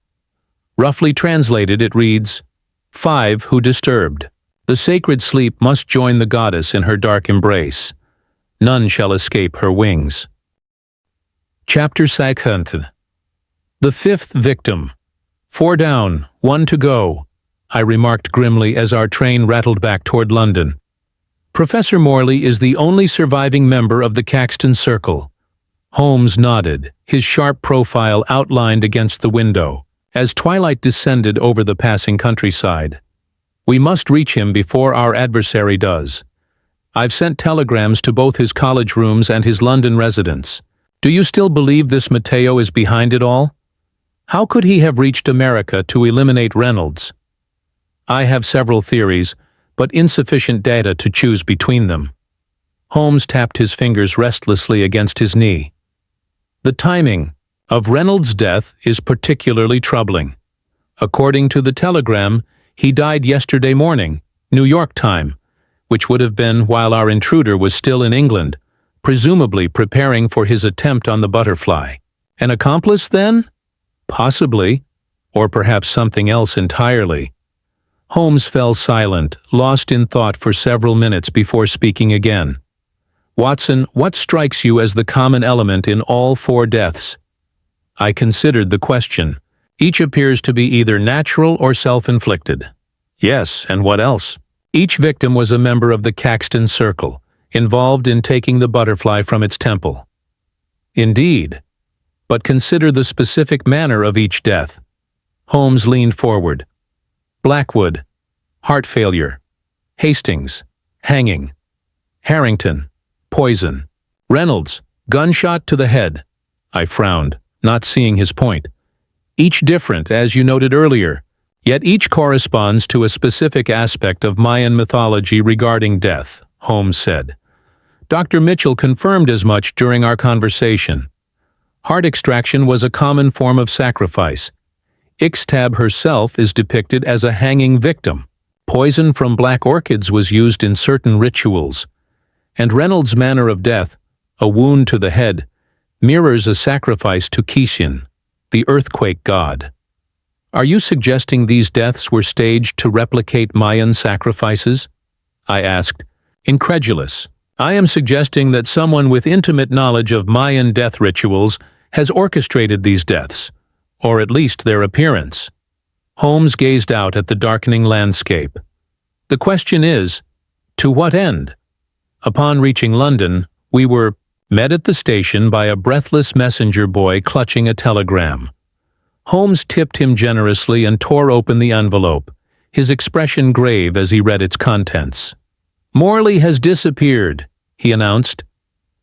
Roughly translated, it reads, 5 who disturbed. The sacred sleep must join the goddess in her dark embrace. None shall escape her wings." Chapter 2. The 5th victim. 4 down, 1 to go, I remarked grimly as our train rattled back toward London. "Professor Morley is the only surviving member of the Caxton Circle." Holmes nodded, his sharp profile outlined against the window, as twilight descended over the passing countryside. "We must reach him before our adversary does. I've sent telegrams to both his college rooms and his London residence. Do you still believe this Mateo is behind it all? How could he have reached America to eliminate Reynolds?" "I have several theories, but insufficient data to choose between them." Holmes tapped his fingers restlessly against his knee. "The timing of Reynolds' death is particularly troubling. According to the telegram, he died yesterday morning, New York time, which would have been while our intruder was still in England, presumably preparing for his attempt on the butterfly. An accomplice, then? Possibly, or perhaps something else entirely." Holmes fell silent, lost in thought for several minutes before speaking again. "Watson, what strikes you as the common element in all 4 deaths?" I considered the question. "Each appears to be either natural or self-inflicted." "Yes, and what else?" "Each victim was a member of the Caxton Circle, involved in taking the butterfly from its temple." "Indeed. But consider the specific manner of each death." Holmes leaned forward. "Blackwood, heart failure. Hastings, hanging. Harrington, poison. Reynolds, gunshot to the head." I frowned, not seeing his point. "Each different, as you noted earlier, yet each corresponds to a specific aspect of Mayan mythology regarding death," Holmes said. "Dr. Mitchell confirmed as much during our conversation. Heart extraction was a common form of sacrifice. Ixtab herself is depicted as a hanging victim. Poison from black orchids was used in certain rituals. And Reynolds' manner of death, a wound to the head, mirrors a sacrifice to Kishin, the earthquake god." "Are you suggesting these deaths were staged to replicate Mayan sacrifices?" I asked, incredulous. "I am suggesting that someone with intimate knowledge of Mayan death rituals has orchestrated these deaths, or at least their appearance." Holmes gazed out at the darkening landscape. "The question is, to what end?" Upon reaching London, we were met at the station by a breathless messenger boy clutching a telegram. Holmes tipped him generously and tore open the envelope, his expression grave as he read its contents. "Morley has disappeared," he announced.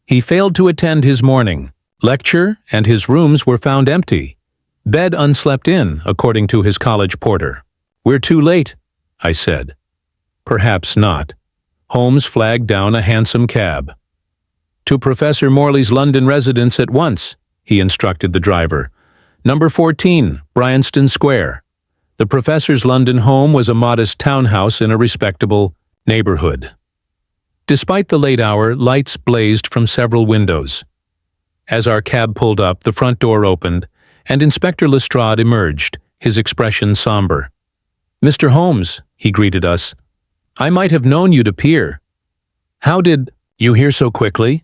"He failed to attend his morning lecture, and his rooms were found empty. Bed unslept in, according to his college porter." "We're too late," I said. "Perhaps not." Holmes flagged down a hansom cab. "To Professor Morley's London residence at once," he instructed the driver. "Number 14, Bryanston Square." The professor's London home was a modest townhouse in a respectable neighborhood. Despite the late hour, lights blazed from several windows. As our cab pulled up, the front door opened, and Inspector Lestrade emerged, his expression somber. "Mr. Holmes," he greeted us. "I might have known you'd appear. How did you hear so quickly?"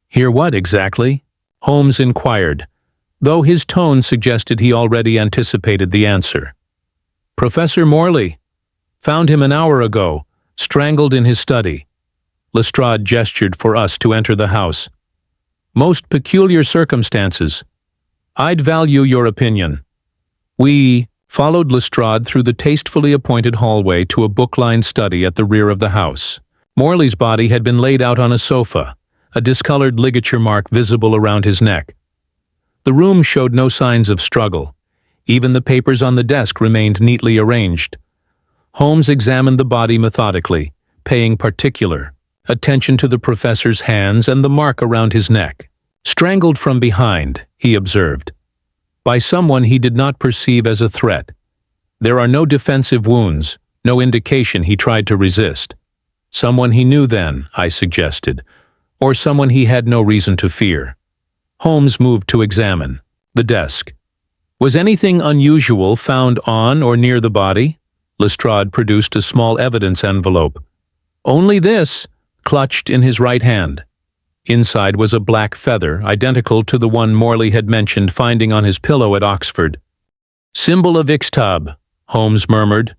"Hear what exactly?" Holmes inquired, though his tone suggested he already anticipated the answer. "Professor Morley. Found him an hour ago, strangled in his study." Lestrade gestured for us to enter the house. "Most peculiar circumstances. I'd value your opinion." We followed Lestrade through the tastefully appointed hallway to a book-lined study at the rear of the house. Morley's body had been laid out on a sofa, a discolored ligature mark visible around his neck. The room showed no signs of struggle. Even the papers on the desk remained neatly arranged. Holmes examined the body methodically, paying particular attention to the professor's hands and the mark around his neck. "Strangled from behind," he observed, "by someone he did not perceive as a threat. There are no defensive wounds, no indication he tried to resist. Someone he knew then," I suggested, "or someone he had no reason to fear." Holmes moved to examine the desk. "Was anything unusual found on or near the body?" Lestrade produced a small evidence envelope. "Only this," clutched in his right hand. Inside was a black feather, identical to the one Morley had mentioned finding on his pillow at Oxford. "Symbol of Ixtab," Holmes murmured.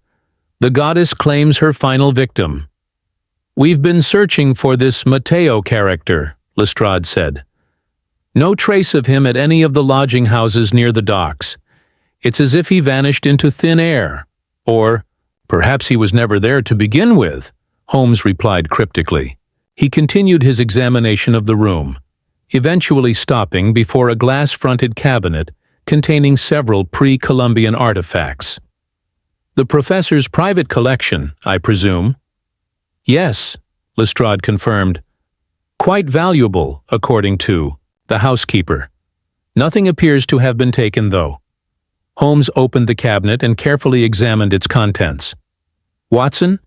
"The goddess claims her final victim." "We've been searching for this Mateo character," Lestrade said. "No trace of him at any of the lodging houses near the docks. It's as if he vanished into thin air. Or perhaps he was never there to begin with," Holmes replied cryptically. He continued his examination of the room, eventually stopping before a glass-fronted cabinet containing several pre-Columbian artifacts. "The professor's private collection, I presume?" "Yes," Lestrade confirmed. "Quite valuable, according to the housekeeper. Nothing appears to have been taken, though." Holmes opened the cabinet and carefully examined its contents. "Watson,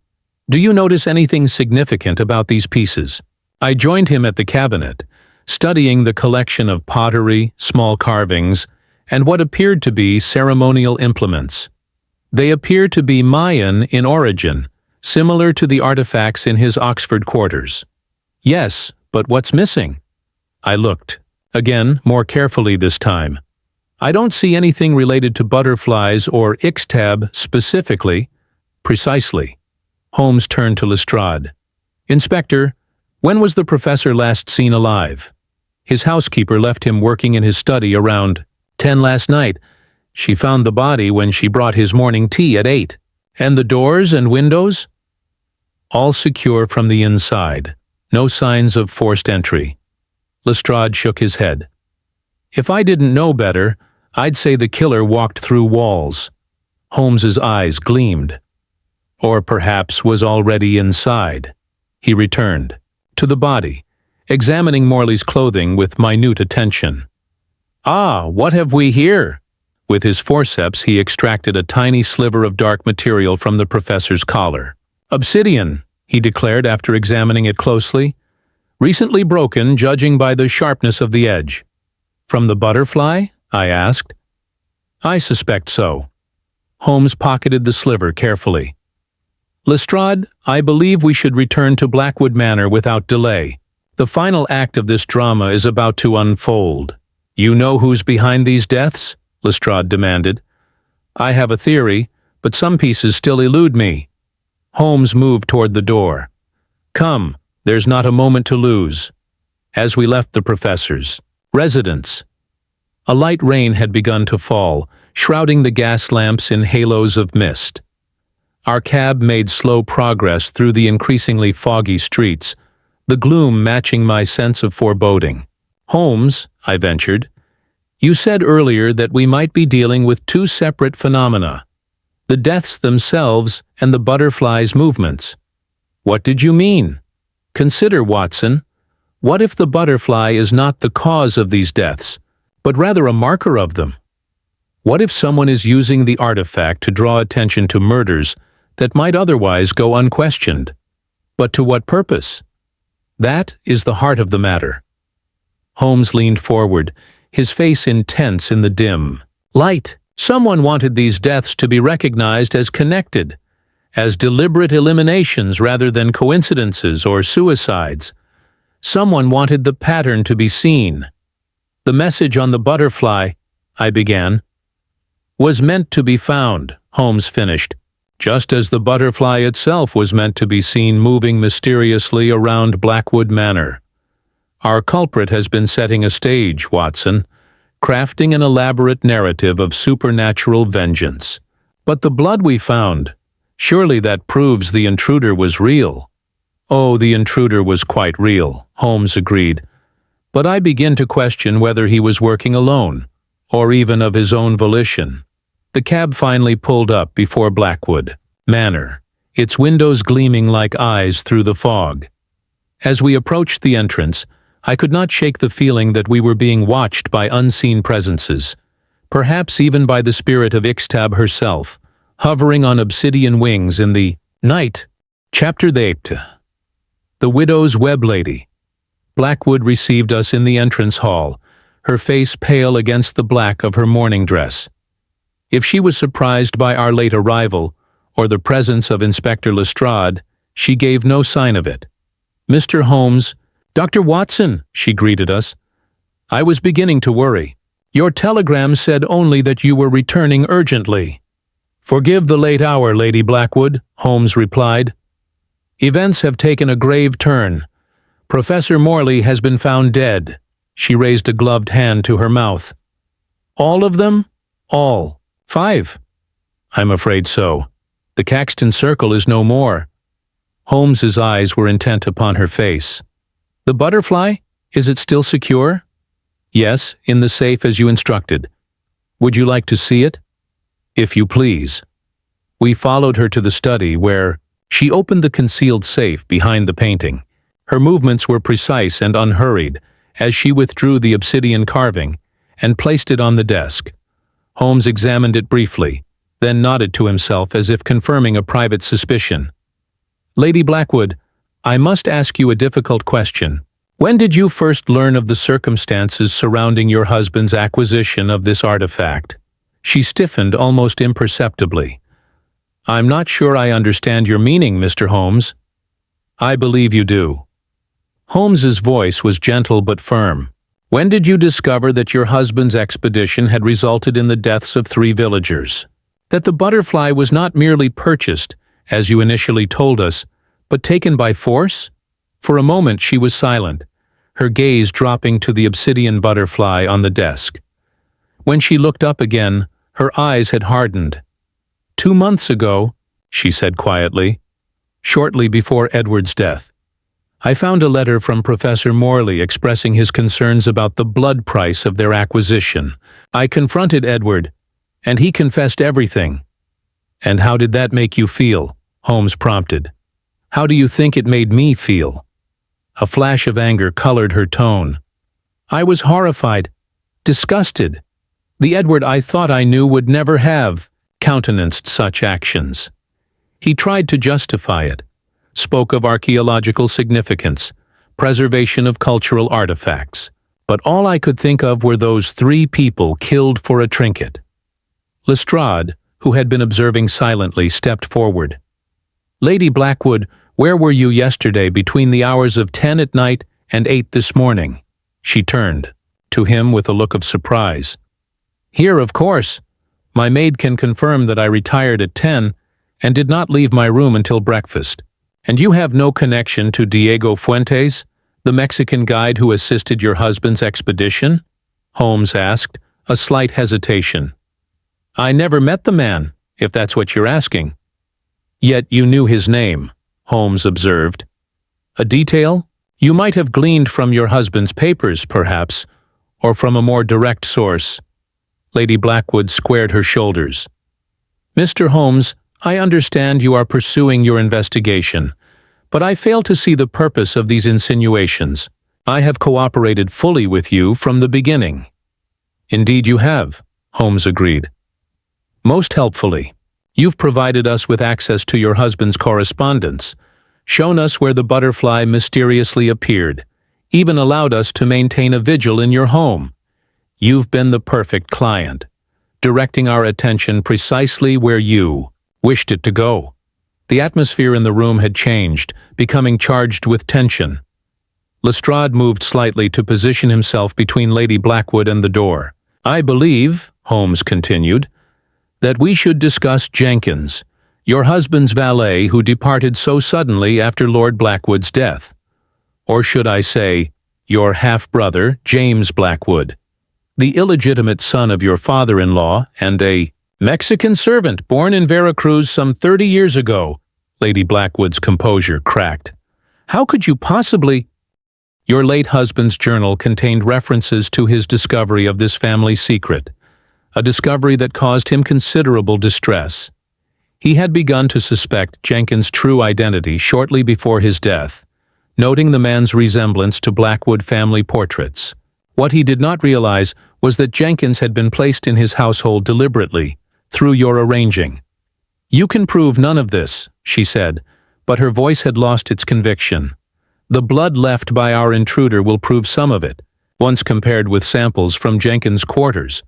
do you notice anything significant about these pieces?" I joined him at the cabinet, studying the collection of pottery, small carvings, and what appeared to be ceremonial implements. They appear to be Mayan in origin, similar to the artifacts in his Oxford quarters. "Yes, but what's missing?" I looked, again more carefully this time. "I don't see anything related to butterflies or Ixtab specifically." "Precisely." Holmes turned to Lestrade. "Inspector, when was the professor last seen alive?" "His housekeeper left him working in his study around 10 last night. She found the body when she brought his morning tea at 8. "And the doors and windows?" "All secure from the inside. No signs of forced entry." Lestrade shook his head. "If I didn't know better, I'd say the killer walked through walls." Holmes's eyes gleamed. "Or perhaps was already inside." He returned to the body, examining Morley's clothing with minute attention. "Ah, what have we here?" With his forceps, he extracted a tiny sliver of dark material from the professor's collar. "Obsidian," he declared after examining it closely. "Recently broken, judging by the sharpness of the edge." "From the butterfly?" I asked. "I suspect so." Holmes pocketed the sliver carefully. "Lestrade, I believe we should return to Blackwood Manor without delay. The final act of this drama is about to unfold." "You know who's behind these deaths?" Lestrade demanded. "I have a theory, but some pieces still elude me." Holmes moved toward the door. "Come, there's not a moment to lose." As we left the professor's residence, a light rain had begun to fall, shrouding the gas lamps in halos of mist. Our cab made slow progress through the increasingly foggy streets, the gloom matching my sense of foreboding. "Holmes," I ventured, "you said earlier that we might be dealing with two separate phenomena, the deaths themselves and the butterfly's movements. What did you mean? Consider, Watson, what if the butterfly is not the cause of these deaths, but rather a marker of them? What if someone is using the artifact to draw attention to murders that might otherwise go unquestioned? But to what purpose? That is the heart of the matter." Holmes leaned forward, his face intense in the dim Light. Someone wanted these deaths to be recognized as connected, as deliberate eliminations rather than coincidences or suicides. Someone wanted the pattern to be seen. The message on the butterfly, I began, was meant to be found, Holmes finished, just as the butterfly itself was meant to be seen moving mysteriously around Blackwood Manor. Our culprit has been setting a stage, Watson, crafting an elaborate narrative of supernatural vengeance. But the blood we found, surely that proves the intruder was real. Oh, the intruder was quite real, Holmes agreed. But I begin to question whether he was working alone, or even of his own volition. The cab finally pulled up before Blackwood Manor, its windows gleaming like eyes through the fog. As we approached the entrance, I could not shake the feeling that we were being watched by unseen presences, perhaps even by the spirit of Ixtab herself, hovering on obsidian wings in the night. Chapter 8. The Widow's Web Lady. Blackwood received us in the entrance hall, her face pale against the black of her mourning dress. If she was surprised by our late arrival, or the presence of Inspector Lestrade, she gave no sign of it. Mr. Holmes, Dr. Watson, she greeted us. I was beginning to worry. Your telegram said only that you were returning urgently. Forgive the late hour, Lady Blackwood, Holmes replied. Events have taken a grave turn. Professor Morley has been found dead. She raised a gloved hand to her mouth. All of them? All. 5. I'm afraid so. The Caxton Circle is no more. Holmes's eyes were intent upon her face. The butterfly? Is it still secure? Yes, in the safe as you instructed. Would you like to see it? If you please. We followed her to the study where she opened the concealed safe behind the painting. Her movements were precise and unhurried as she withdrew the obsidian carving and placed it on the desk. Holmes examined it briefly, then nodded to himself as if confirming a private suspicion. Lady Blackwood, I must ask you a difficult question. When did you first learn of the circumstances surrounding your husband's acquisition of this artifact? She stiffened almost imperceptibly. I'm not sure I understand your meaning, Mr. Holmes. I believe you do. Holmes's voice was gentle but firm. When did you discover that your husband's expedition had resulted in the deaths of 3 villagers? That the butterfly was not merely purchased, as you initially told us, but taken by force? For a moment she was silent, her gaze dropping to the obsidian butterfly on the desk. When she looked up again, her eyes had hardened. 2 months ago, she said quietly, shortly before Edward's death, I found a letter from Professor Morley expressing his concerns about the blood price of their acquisition. I confronted Edward, and he confessed everything. And how did that make you feel? Holmes prompted. How do you think it made me feel? A flash of anger colored her tone. I was horrified, disgusted. The Edward I thought I knew would never have countenanced such actions. He tried to justify it, spoke of archaeological significance, preservation of cultural artifacts, but all I could think of were those 3 people killed for a trinket. Lestrade, who had been observing silently, stepped forward. Lady Blackwood, where were you yesterday between the hours of 10 at night and 8 this morning? She turned to him with a look of surprise. Here, of course. My maid can confirm that I retired at 10 and did not leave my room until breakfast. And you have no connection to Diego Fuentes, the Mexican guide who assisted your husband's expedition? Holmes asked, a slight hesitation. I never met the man, if that's what you're asking. Yet you knew his name, Holmes observed. A detail you might have gleaned from your husband's papers, perhaps, or from a more direct source. Lady Blackwood squared her shoulders. Mr. Holmes, I understand you are pursuing your investigation, but I fail to see the purpose of these insinuations. I have cooperated fully with you from the beginning. Indeed you have, Holmes agreed. Most helpfully. You've provided us with access to your husband's correspondence, shown us where the butterfly mysteriously appeared, even allowed us to maintain a vigil in your home. You've been the perfect client. directing our attention precisely where you wished it to go. The atmosphere in the room had changed, becoming charged with tension. Lestrade moved slightly to position himself between Lady Blackwood and the door. "I believe," Holmes continued, "that we should discuss Jenkins, your husband's valet who departed so suddenly after Lord Blackwood's death. Or should I say, your half-brother, James Blackwood, the illegitimate son of your father-in-law and a Mexican servant born in Veracruz some 30 years ago." Lady Blackwood's composure cracked. "How could you possibly—" "Your late husband's journal contained references to his discovery of this family secret, a discovery that caused him considerable distress. He had begun to suspect Jenkins' true identity shortly before his death, noting the man's resemblance to Blackwood family portraits. What he did not realize was that Jenkins had been placed in his household deliberately, through your arranging. You can prove none of this," she said, but her voice had lost its conviction. "The blood left by our intruder will prove some of it, once compared with samples from Jenkins' quarters,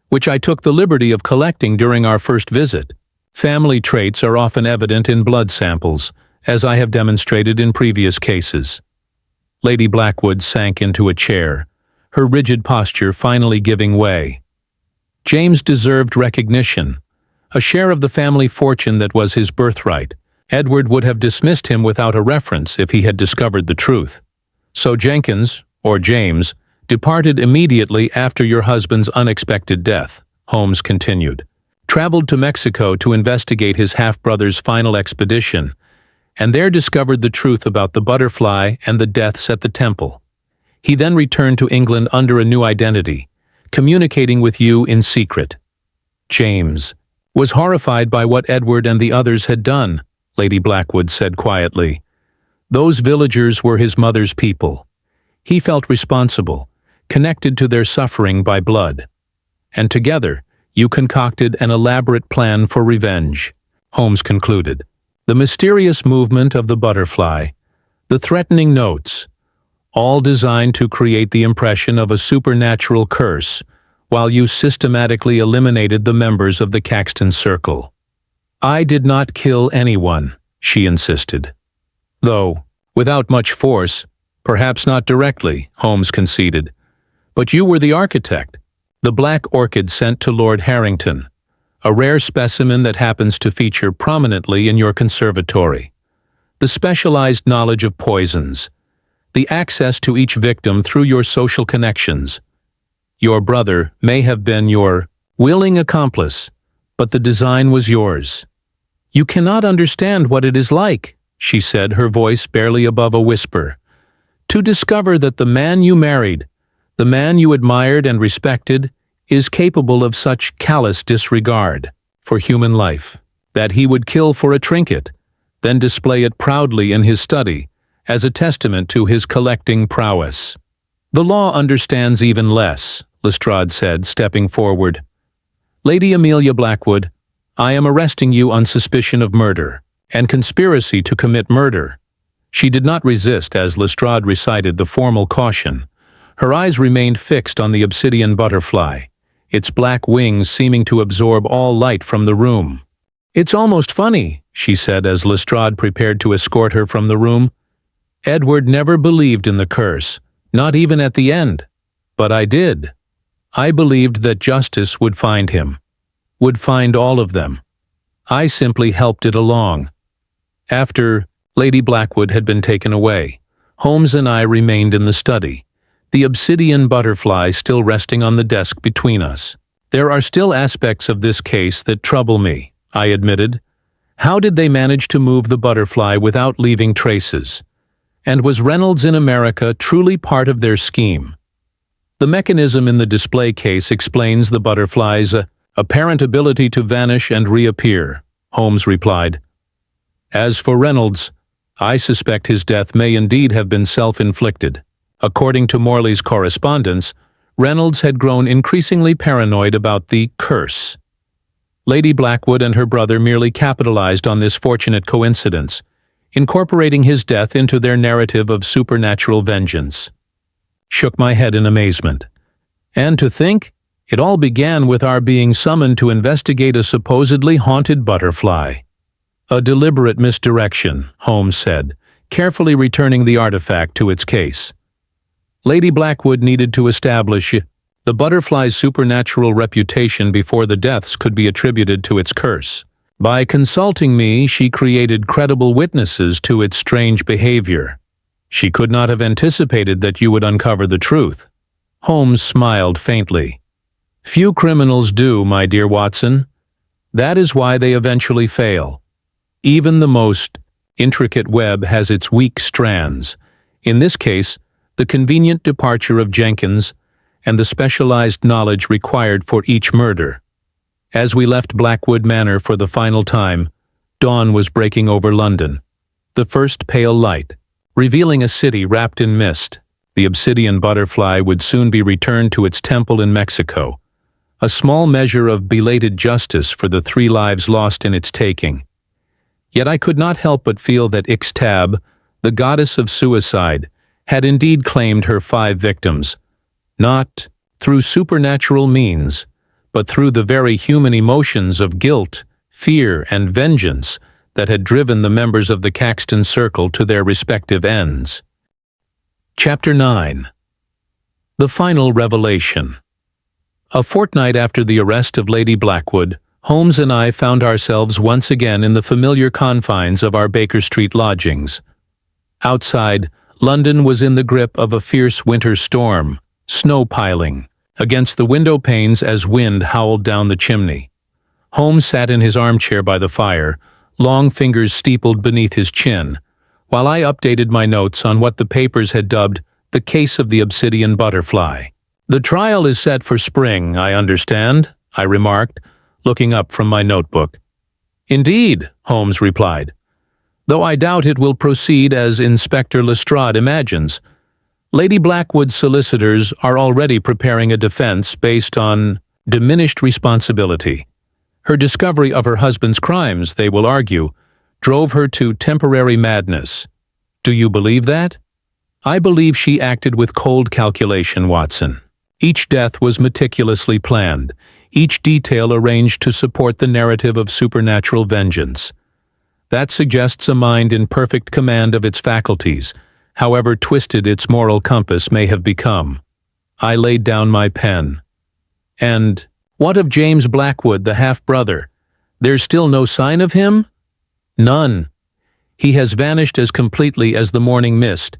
which I took the liberty of collecting during our first visit. Family traits are often evident in blood samples, as I have demonstrated in previous cases." Lady Blackwood sank into a chair, her rigid posture finally giving way. James deserved recognition, a share of the family fortune that was his birthright. Edward would have dismissed him without a reference if he had discovered the truth. So Jenkins, or James, departed immediately after your husband's unexpected death, Holmes continued, traveled to Mexico to investigate his half-brother's final expedition, and there discovered the truth about the butterfly and the deaths at the temple. He then returned to England under a new identity, communicating with you in secret. James was horrified by what Edward and the others had done, Lady Blackwood said quietly. Those villagers were his mother's people. He felt responsible, connected to their suffering by blood. And together, you concocted an elaborate plan for revenge, Holmes concluded. The mysterious movement of the butterfly, the threatening notes, all designed to create the impression of a supernatural curse, while you systematically eliminated the members of the Caxton Circle. "I did not kill anyone," she insisted. "Though, without much force, perhaps not directly," Holmes conceded. "But you were the architect. The black orchid sent to Lord Harrington, a rare specimen that happens to feature prominently in your conservatory. The specialized knowledge of poisons, the access to each victim through your social connections. Your brother may have been your willing accomplice, but the design was yours. You cannot understand what it is like," she said, her voice barely above a whisper, "to discover that the man you married, the man you admired and respected, is capable of such callous disregard for human life, that he would kill for a trinket, then display it proudly in his study as a testament to his collecting prowess." "The law understands even less," Lestrade said, stepping forward. "Lady Amelia Blackwood, I am arresting you on suspicion of murder and conspiracy to commit murder." She did not resist as Lestrade recited the formal caution. Her eyes remained fixed on the obsidian butterfly, its black wings seeming to absorb all light from the room. "It's almost funny," she said as Lestrade prepared to escort her from the room. "Edward never believed in the curse, not even at the end. But I did. I believed that justice would find him, would find all of them. I simply helped it along." After Lady Blackwood had been taken away, Holmes and I remained in the study, the obsidian butterfly still resting on the desk between us. "There are still aspects of this case that trouble me," I admitted. "How did they manage to move the butterfly without leaving traces? And was Reynolds in America truly part of their scheme?" "The mechanism in the display case explains the butterfly's apparent ability to vanish and reappear," Holmes replied. "As for Reynolds, I suspect his death may indeed have been self-inflicted. According to Morley's correspondence, Reynolds had grown increasingly paranoid about the curse. Lady Blackwood and her brother merely capitalized on this fortunate coincidence, incorporating his death into their narrative of supernatural vengeance." Shook my head in amazement. "And to think," It all began with our being summoned to investigate a supposedly haunted butterfly. A deliberate misdirection, Holmes said, carefully returning the artifact to its case. Lady Blackwood needed to establish the butterfly's supernatural reputation before the deaths could be attributed to its curse. By consulting me, she created credible witnesses to its strange behavior. She could not have anticipated that you would uncover the truth. Holmes smiled faintly. Few criminals do, my dear Watson. That is why they eventually fail. Even the most intricate web has its weak strands. In this case, the convenient departure of Jenkins and the specialized knowledge required for each murder. As we left Blackwood Manor for the final time, dawn was breaking over London. The first pale light, revealing a city wrapped in mist. The Obsidian Butterfly would soon be returned to its temple in Mexico, a small measure of belated justice for the 3 lives lost in its taking. Yet I could not help but feel that Ixtab, the goddess of suicide, had indeed claimed her 5 victims, not through supernatural means, but through the very human emotions of guilt, fear, and vengeance that had driven the members of the Caxton Circle to their respective ends. Chapter 9. The Final Revelation. A fortnight after the arrest of Lady Blackwood, Holmes and I found ourselves once again in the familiar confines of our Baker Street lodgings. Outside, London was in the grip of a fierce winter storm, snow piling against the window panes as wind howled down the chimney. Holmes sat in his armchair by the fire, long fingers steepled beneath his chin, while I updated my notes on what the papers had dubbed the case of the Obsidian Butterfly. The trial is set for spring, I understand, I remarked, looking up from my notebook. Indeed, Holmes replied, though I doubt it will proceed as Inspector Lestrade imagines. Lady Blackwood's solicitors are already preparing a defense based on diminished responsibility. Her discovery of her husband's crimes, they will argue, drove her to temporary madness. Do you believe that? I believe she acted with cold calculation, Watson. Each death was meticulously planned, each detail arranged to support the narrative of supernatural vengeance. That suggests a mind in perfect command of its faculties, however twisted its moral compass may have become. I laid down my pen. And what of James Blackwood, the half-brother? There's still no sign of him? None. He has vanished as completely as the morning mist.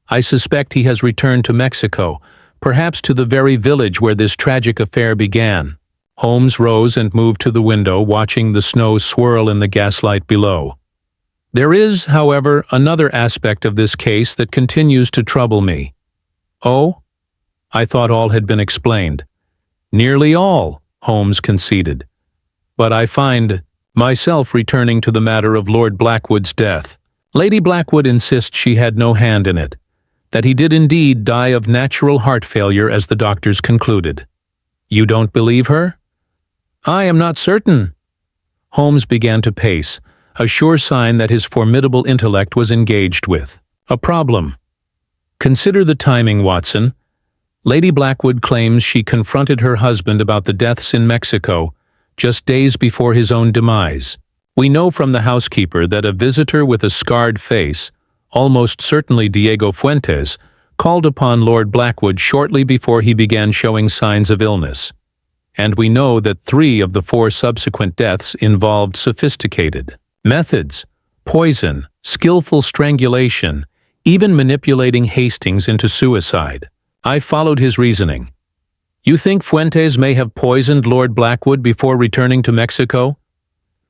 I suspect he has returned to Mexico, perhaps to the very village where this tragic affair began. Holmes rose and moved to the window, watching the snow swirl in the gaslight below. There is, however, another aspect of this case that continues to trouble me. Oh? I thought all had been explained. Nearly all, Holmes conceded. But I find myself returning to the matter of Lord Blackwood's death. Lady Blackwood insists she had no hand in it, that he did indeed die of natural heart failure as the doctors concluded. You don't believe her? I am not certain. Holmes began to pace, a sure sign that his formidable intellect was engaged with a problem. Consider the timing, Watson. Lady Blackwood claims she confronted her husband about the deaths in Mexico just days before his own demise. We know from the housekeeper that a visitor with a scarred face, almost certainly Diego Fuentes, called upon Lord Blackwood shortly before he began showing signs of illness. And we know that 3 of the 4 subsequent deaths involved sophisticated methods, poison, skillful strangulation, even manipulating Hastings into suicide. I followed his reasoning. You think Fuentes may have poisoned Lord Blackwood before returning to Mexico?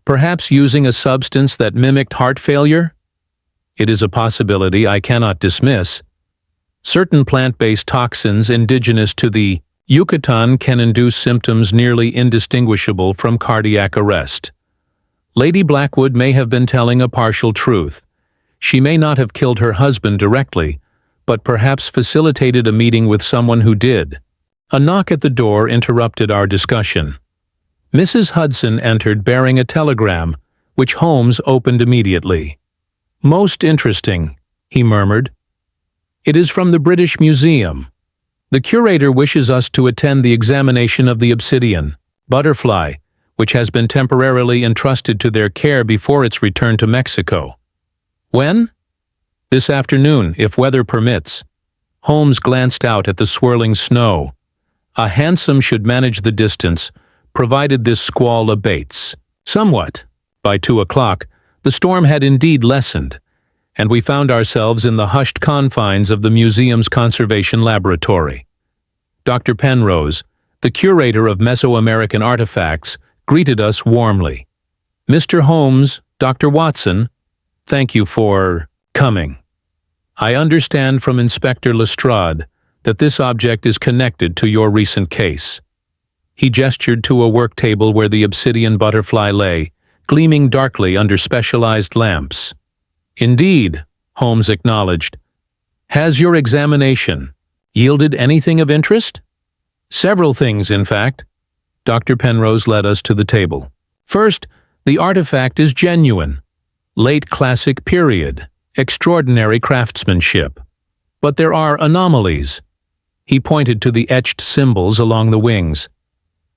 Perhaps using a substance that mimicked heart failure? It is a possibility I cannot dismiss. Certain plant-based toxins indigenous to the Yucatan can induce symptoms nearly indistinguishable from cardiac arrest. Lady Blackwood may have been telling a partial truth. She may not have killed her husband directly, but perhaps facilitated a meeting with someone who did. A knock at the door interrupted our discussion. Mrs. Hudson entered bearing a telegram, which Holmes opened immediately. Most interesting, he murmured. It is from the British Museum. The curator wishes us to attend the examination of the Obsidian Butterfly, which has been temporarily entrusted to their care before its return to Mexico. When? This afternoon, if weather permits. Holmes glanced out at the swirling snow. A hansom should manage the distance, provided this squall abates. Somewhat. By 2 o'clock, the storm had indeed lessened, and we found ourselves in the hushed confines of the museum's conservation laboratory. Dr. Penrose, the curator of Mesoamerican artifacts, greeted us warmly. Mr. Holmes, Dr. Watson, thank you for coming. I understand from Inspector Lestrade that this object is connected to your recent case. He gestured to a work table where the obsidian butterfly lay, gleaming darkly under specialized lamps. Indeed, Holmes acknowledged. Has your examination yielded anything of interest? Several things, in fact. Dr. Penrose led us to the table. First, the artifact is genuine. Late classic period, extraordinary craftsmanship. But there are anomalies. He pointed to the etched symbols along the wings.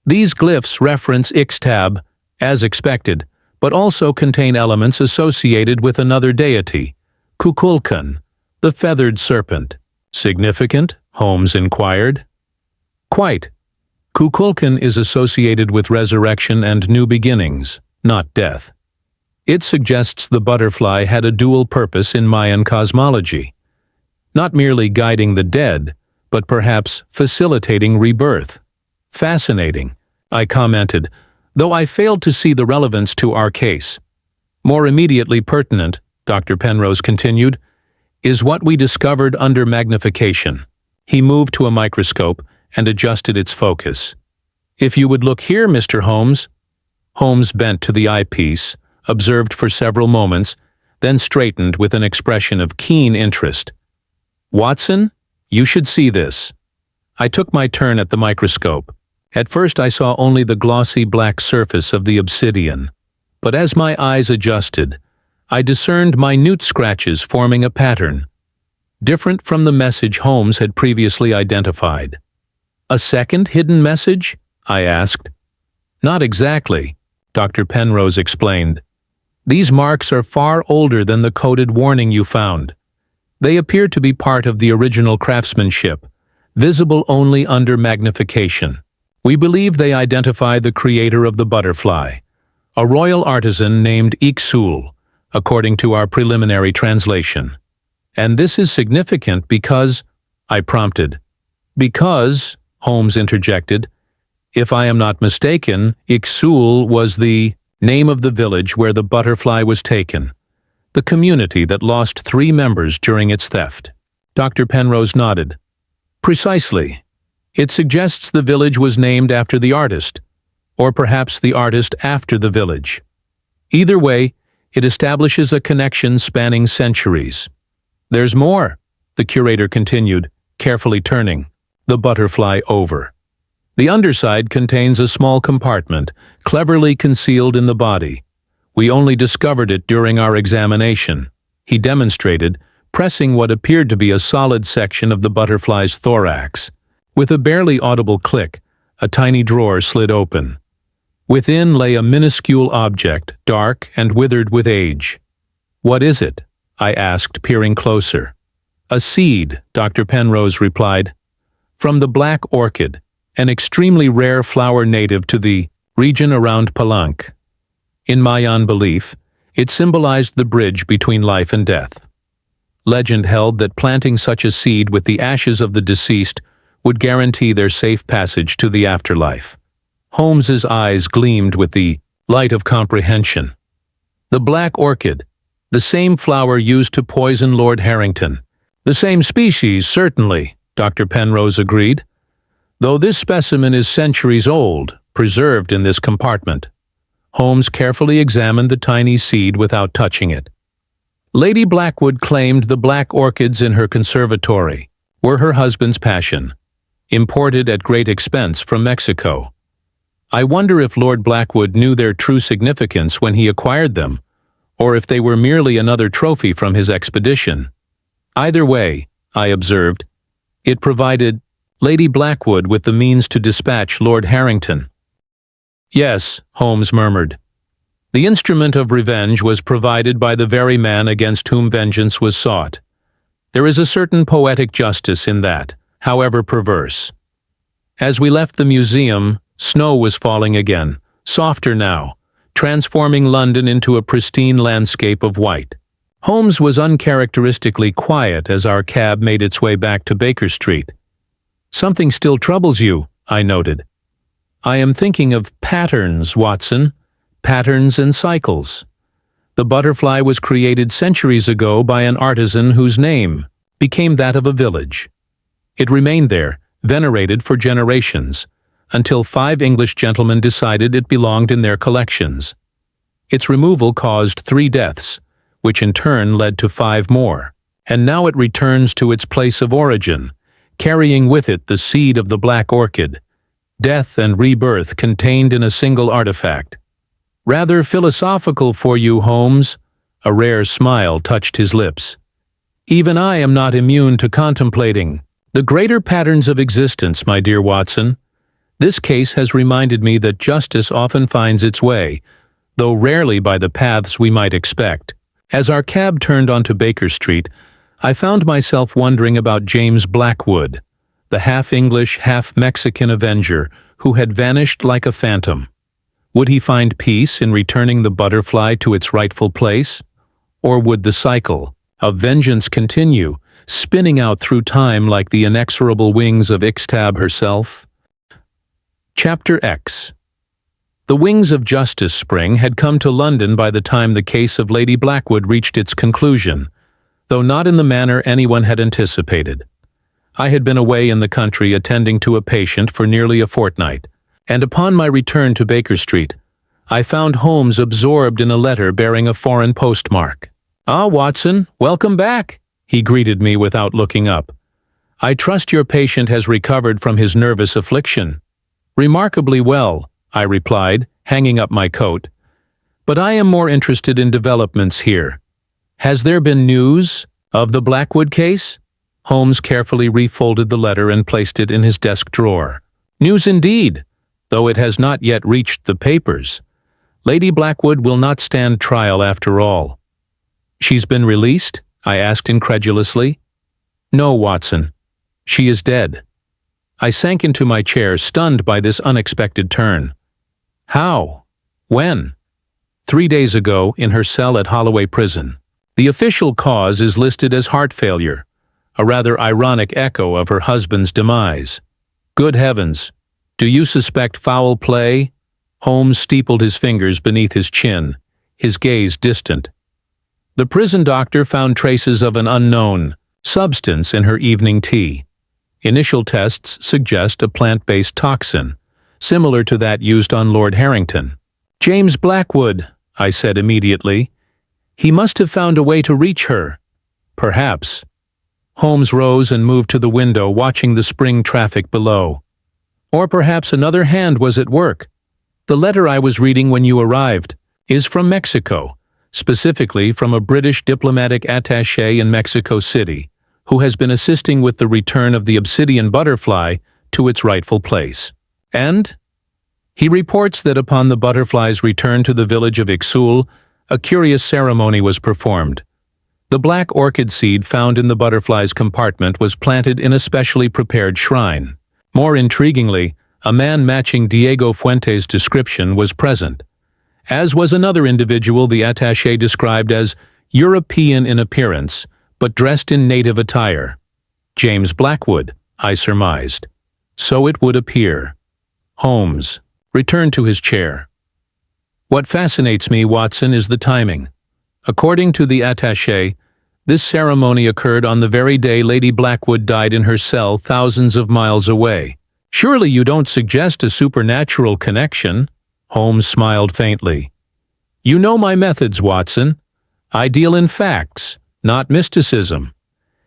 These glyphs reference Ixtab, as expected, but also contain elements associated with another deity, Kukulkan, the feathered serpent. Significant? Holmes inquired. Quite. Kukulkan is associated with resurrection and new beginnings, not death. It suggests the butterfly had a dual purpose in Mayan cosmology, not merely guiding the dead, but perhaps facilitating rebirth. Fascinating, I commented, though I failed to see the relevance to our case. More immediately pertinent, Dr. Penrose continued, is what we discovered under magnification. He moved to a microscope and adjusted its focus. If you would look here, Mr. Holmes. Holmes bent to the eyepiece, observed for several moments, then straightened with an expression of keen interest. Watson, you should see this. I took my turn at the microscope. At first I saw only the glossy black surface of the obsidian, but as my eyes adjusted, I discerned minute scratches forming a pattern, different from the message Holmes had previously identified. A second hidden message? I asked. Not exactly, Dr. Penrose explained. These marks are far older than the coded warning you found. They appear to be part of the original craftsmanship, visible only under magnification. We believe they identify the creator of the butterfly, a royal artisan named Ixul, according to our preliminary translation. And this is significant because, I prompted. Because, Holmes interjected, if I am not mistaken, Ixul was the name of the village where the butterfly was taken, the community that lost 3 members during its theft. Dr. Penrose nodded. Precisely. It suggests the village was named after the artist, or perhaps the artist after the village. Either way, it establishes a connection spanning centuries. There's more, the curator continued, carefully turning the butterfly over. The underside contains a small compartment, cleverly concealed in the body. We only discovered it during our examination. He demonstrated, pressing what appeared to be a solid section of the butterfly's thorax. With a barely audible click, a tiny drawer slid open. Within lay a minuscule object, dark and withered with age. What is it? I asked, peering closer. A seed, Dr. Penrose replied. From the black orchid, an extremely rare flower native to the region around Palenque. In Mayan belief, it symbolized the bridge between life and death. Legend held that planting such a seed with the ashes of the deceased would guarantee their safe passage to the afterlife. Holmes's eyes gleamed with the light of comprehension. The black orchid, the same flower used to poison Lord Harrington. The same species, certainly, Dr. Penrose agreed, though this specimen is centuries old, preserved in this compartment. Holmes carefully examined the tiny seed without touching it. Lady Blackwood claimed the black orchids in her conservatory were her husband's passion, imported at great expense from Mexico. I wonder if Lord Blackwood knew their true significance when he acquired them, or if they were merely another trophy from his expedition. Either way, I observed, it provided Lady Blackwood with the means to dispatch Lord Harrington. Yes, Holmes murmured. The instrument of revenge was provided by the very man against whom vengeance was sought. There is a certain poetic justice in that, however perverse. As we left the museum, snow was falling again, softer now, transforming London into a pristine landscape of white. Holmes was uncharacteristically quiet as our cab made its way back to Baker Street. Something still troubles you, I noted. I am thinking of patterns, Watson. Patterns and cycles. The butterfly was created centuries ago by an artisan whose name became that of a village. It remained there, venerated for generations, until 5 English gentlemen decided it belonged in their collections. Its removal caused 3 deaths, which in turn led to 5 more, and now it returns to its place of origin, carrying with it the seed of the black orchid, death and rebirth contained in a single artifact. Rather philosophical for you, Holmes. A rare smile touched his lips. Even I am not immune to contemplating the greater patterns of existence, my dear Watson. This case has reminded me that justice often finds its way, though rarely by the paths we might expect. As our cab turned onto Baker Street, I found myself wondering about James Blackwood, the half-English, half-Mexican avenger who had vanished like a phantom. Would he find peace in returning the butterfly to its rightful place? Or would the cycle of vengeance continue, spinning out through time like the inexorable wings of Ixtab herself? Chapter X. The wings of Justice Spring had come to London by the time the case of Lady Blackwood reached its conclusion, though not in the manner anyone had anticipated. I had been away in the country attending to a patient for nearly a fortnight, and upon my return to Baker Street, I found Holmes absorbed in a letter bearing a foreign postmark. "Ah, Watson, welcome back," he greeted me without looking up. "I trust your patient has recovered from his nervous affliction." "Remarkably well," I replied, hanging up my coat. "But I am more interested in developments here. Has there been news of the Blackwood case?" Holmes carefully refolded the letter and placed it in his desk drawer. "News indeed, though it has not yet reached the papers. Lady Blackwood will not stand trial after all." "She's been released?" I asked incredulously. "No, Watson. She is dead." I sank into my chair, stunned by this unexpected turn. "How? When?" "3 days ago, in her cell at Holloway Prison. The official cause is listed as heart failure, a rather ironic echo of her husband's demise." "Good heavens! Do you suspect foul play?" Holmes steepled his fingers beneath his chin, his gaze distant. "The prison doctor found traces of an unknown substance in her evening tea. Initial tests suggest a plant-based toxin, similar to that used on Lord Harrington." "James Blackwood," I said immediately. "He must have found a way to reach her." "Perhaps." Holmes rose and moved to the window, watching the spring traffic below. "Or perhaps another hand was at work. The letter I was reading when you arrived is from Mexico, specifically from a British diplomatic attaché in Mexico City, who has been assisting with the return of the Obsidian Butterfly to its rightful place. And he reports that upon the butterfly's return to the village of Ixul, a curious ceremony was performed. The black orchid seed found in the butterfly's compartment was planted in a specially prepared shrine. More intriguingly, a man matching Diego Fuentes' description was present, as was another individual the attaché described as European in appearance, but dressed in native attire. James Blackwood, I surmised. So it would appear. Holmes returned to his chair. "What fascinates me, Watson, is the timing. According to the attaché, this ceremony occurred on the very day Lady Blackwood died in her cell thousands of miles away. Surely you don't suggest a supernatural connection?" Holmes smiled faintly. "You know my methods, Watson. I deal in facts, not mysticism.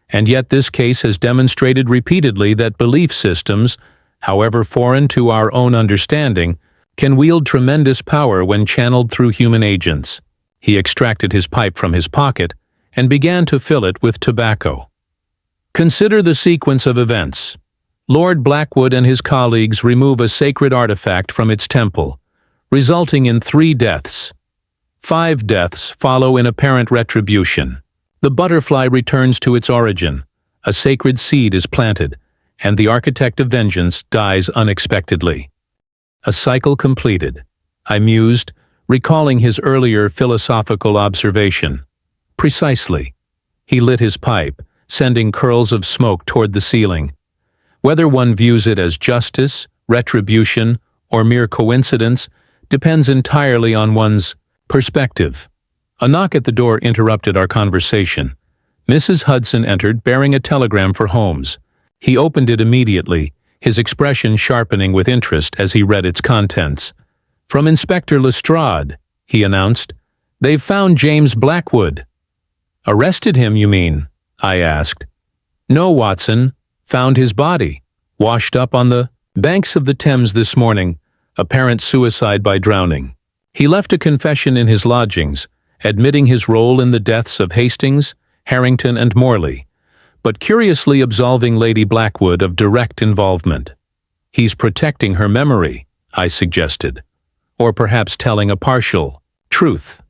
And yet this case has demonstrated repeatedly that belief systems, however foreign to our own understanding, can wield tremendous power when channeled through human agents." He extracted his pipe from his pocket and began to fill it with tobacco. "Consider the sequence of events. Lord Blackwood and his colleagues remove a sacred artifact from its temple, resulting in 3 deaths. 5 deaths follow in apparent retribution. The butterfly returns to its origin, a sacred seed is planted, and the architect of vengeance dies unexpectedly. A cycle completed, I mused, recalling his earlier philosophical observation. Precisely. He lit his pipe, sending curls of smoke toward the ceiling. Whether one views it as justice, retribution, or mere coincidence depends entirely on one's perspective. A knock at the door interrupted our conversation. Mrs. Hudson entered, bearing a telegram for Holmes. He opened it immediately, his expression sharpening with interest as he read its contents. "From Inspector Lestrade," he announced. "They've found James Blackwood." "Arrested him, you mean?" I asked. "No, Watson. Found his body, washed up on the banks of the Thames this morning, apparent suicide by drowning. He left a confession in his lodgings, admitting his role in the deaths of Hastings, Harrington, and Morley, but curiously absolving Lady Blackwood of direct involvement." "He's protecting her memory," I suggested, "or perhaps telling a partial truth."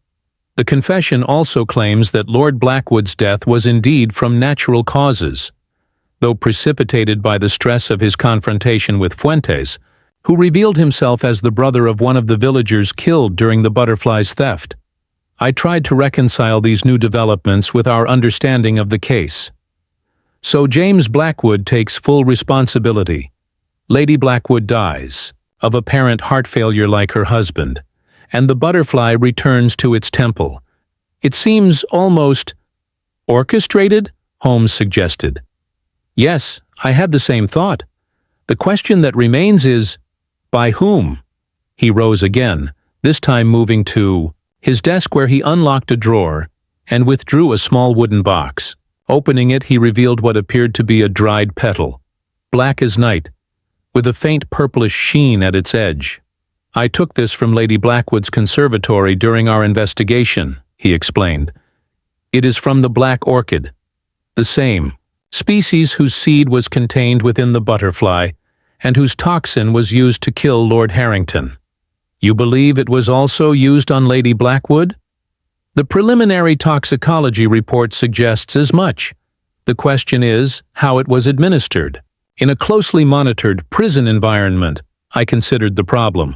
The confession also claims that Lord Blackwood's death was indeed from natural causes, though precipitated by the stress of his confrontation with Fuentes, who revealed himself as the brother of one of the villagers killed during the butterfly's theft. I tried to reconcile these new developments with our understanding of the case. So James Blackwood takes full responsibility. Lady Blackwood dies, of apparent heart failure like her husband, and the butterfly returns to its temple. "It seems almost orchestrated," Holmes suggested. "Yes, I had the same thought. The question that remains is, by whom?" He rose again, this time moving to his desk where he unlocked a drawer and withdrew a small wooden box. Opening it, he revealed what appeared to be a dried petal, black as night, with a faint purplish sheen at its edge. "I took this from Lady Blackwood's conservatory during our investigation," he explained. "It is from the black orchid, the same species whose seed was contained within the butterfly and whose toxin was used to kill Lord Harrington." "You believe it was also used on Lady Blackwood?" "The preliminary toxicology report suggests as much. The question is how it was administered. In a closely monitored prison environment, I considered the problem.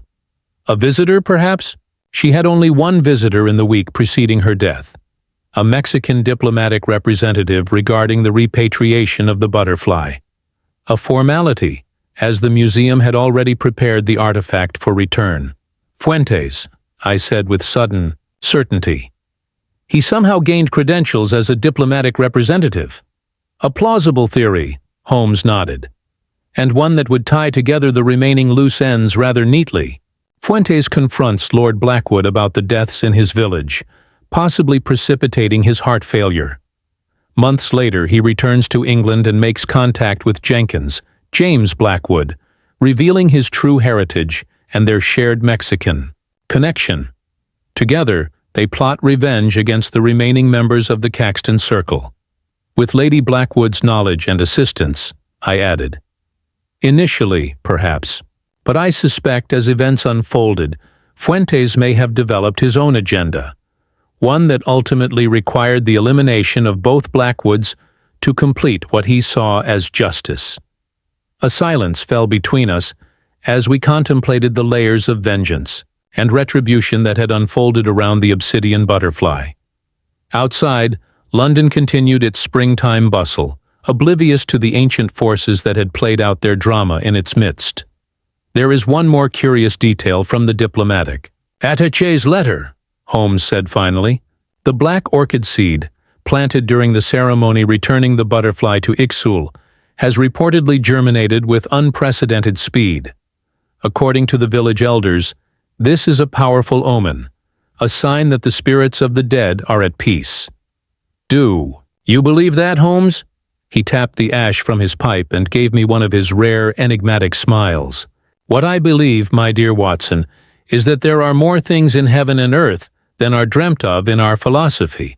A visitor, perhaps? She had only one visitor in the week preceding her death, a Mexican diplomatic representative regarding the repatriation of the butterfly. A formality, as the museum had already prepared the artifact for return. "Fuentes," I said with sudden certainty. "He somehow gained credentials as a diplomatic representative." "A plausible theory," Holmes nodded, "and one that would tie together the remaining loose ends rather neatly. Fuentes confronts Lord Blackwood about the deaths in his village, possibly precipitating his heart failure. Months later, he returns to England and makes contact with Jenkins, James Blackwood, revealing his true heritage and their shared Mexican connection. Together, they plot revenge against the remaining members of the Caxton Circle. With Lady Blackwood's knowledge and assistance," I added. "Initially, perhaps. But I suspect as events unfolded, Fuentes may have developed his own agenda, one that ultimately required the elimination of both Blackwoods to complete what he saw as justice." A silence fell between us as we contemplated the layers of vengeance and retribution that had unfolded around the Obsidian Butterfly. Outside, London continued its springtime bustle, oblivious to the ancient forces that had played out their drama in its midst. "There is one more curious detail from the diplomatic attaché's letter," Holmes said finally. "The black orchid seed, planted during the ceremony returning the butterfly to Ixul, has reportedly germinated with unprecedented speed. According to the village elders, this is a powerful omen, a sign that the spirits of the dead are at peace." "Do you believe that, Holmes?" He tapped the ash from his pipe and gave me one of his rare, enigmatic smiles. "What I believe, my dear Watson, is that there are more things in heaven and earth than are dreamt of in our philosophy.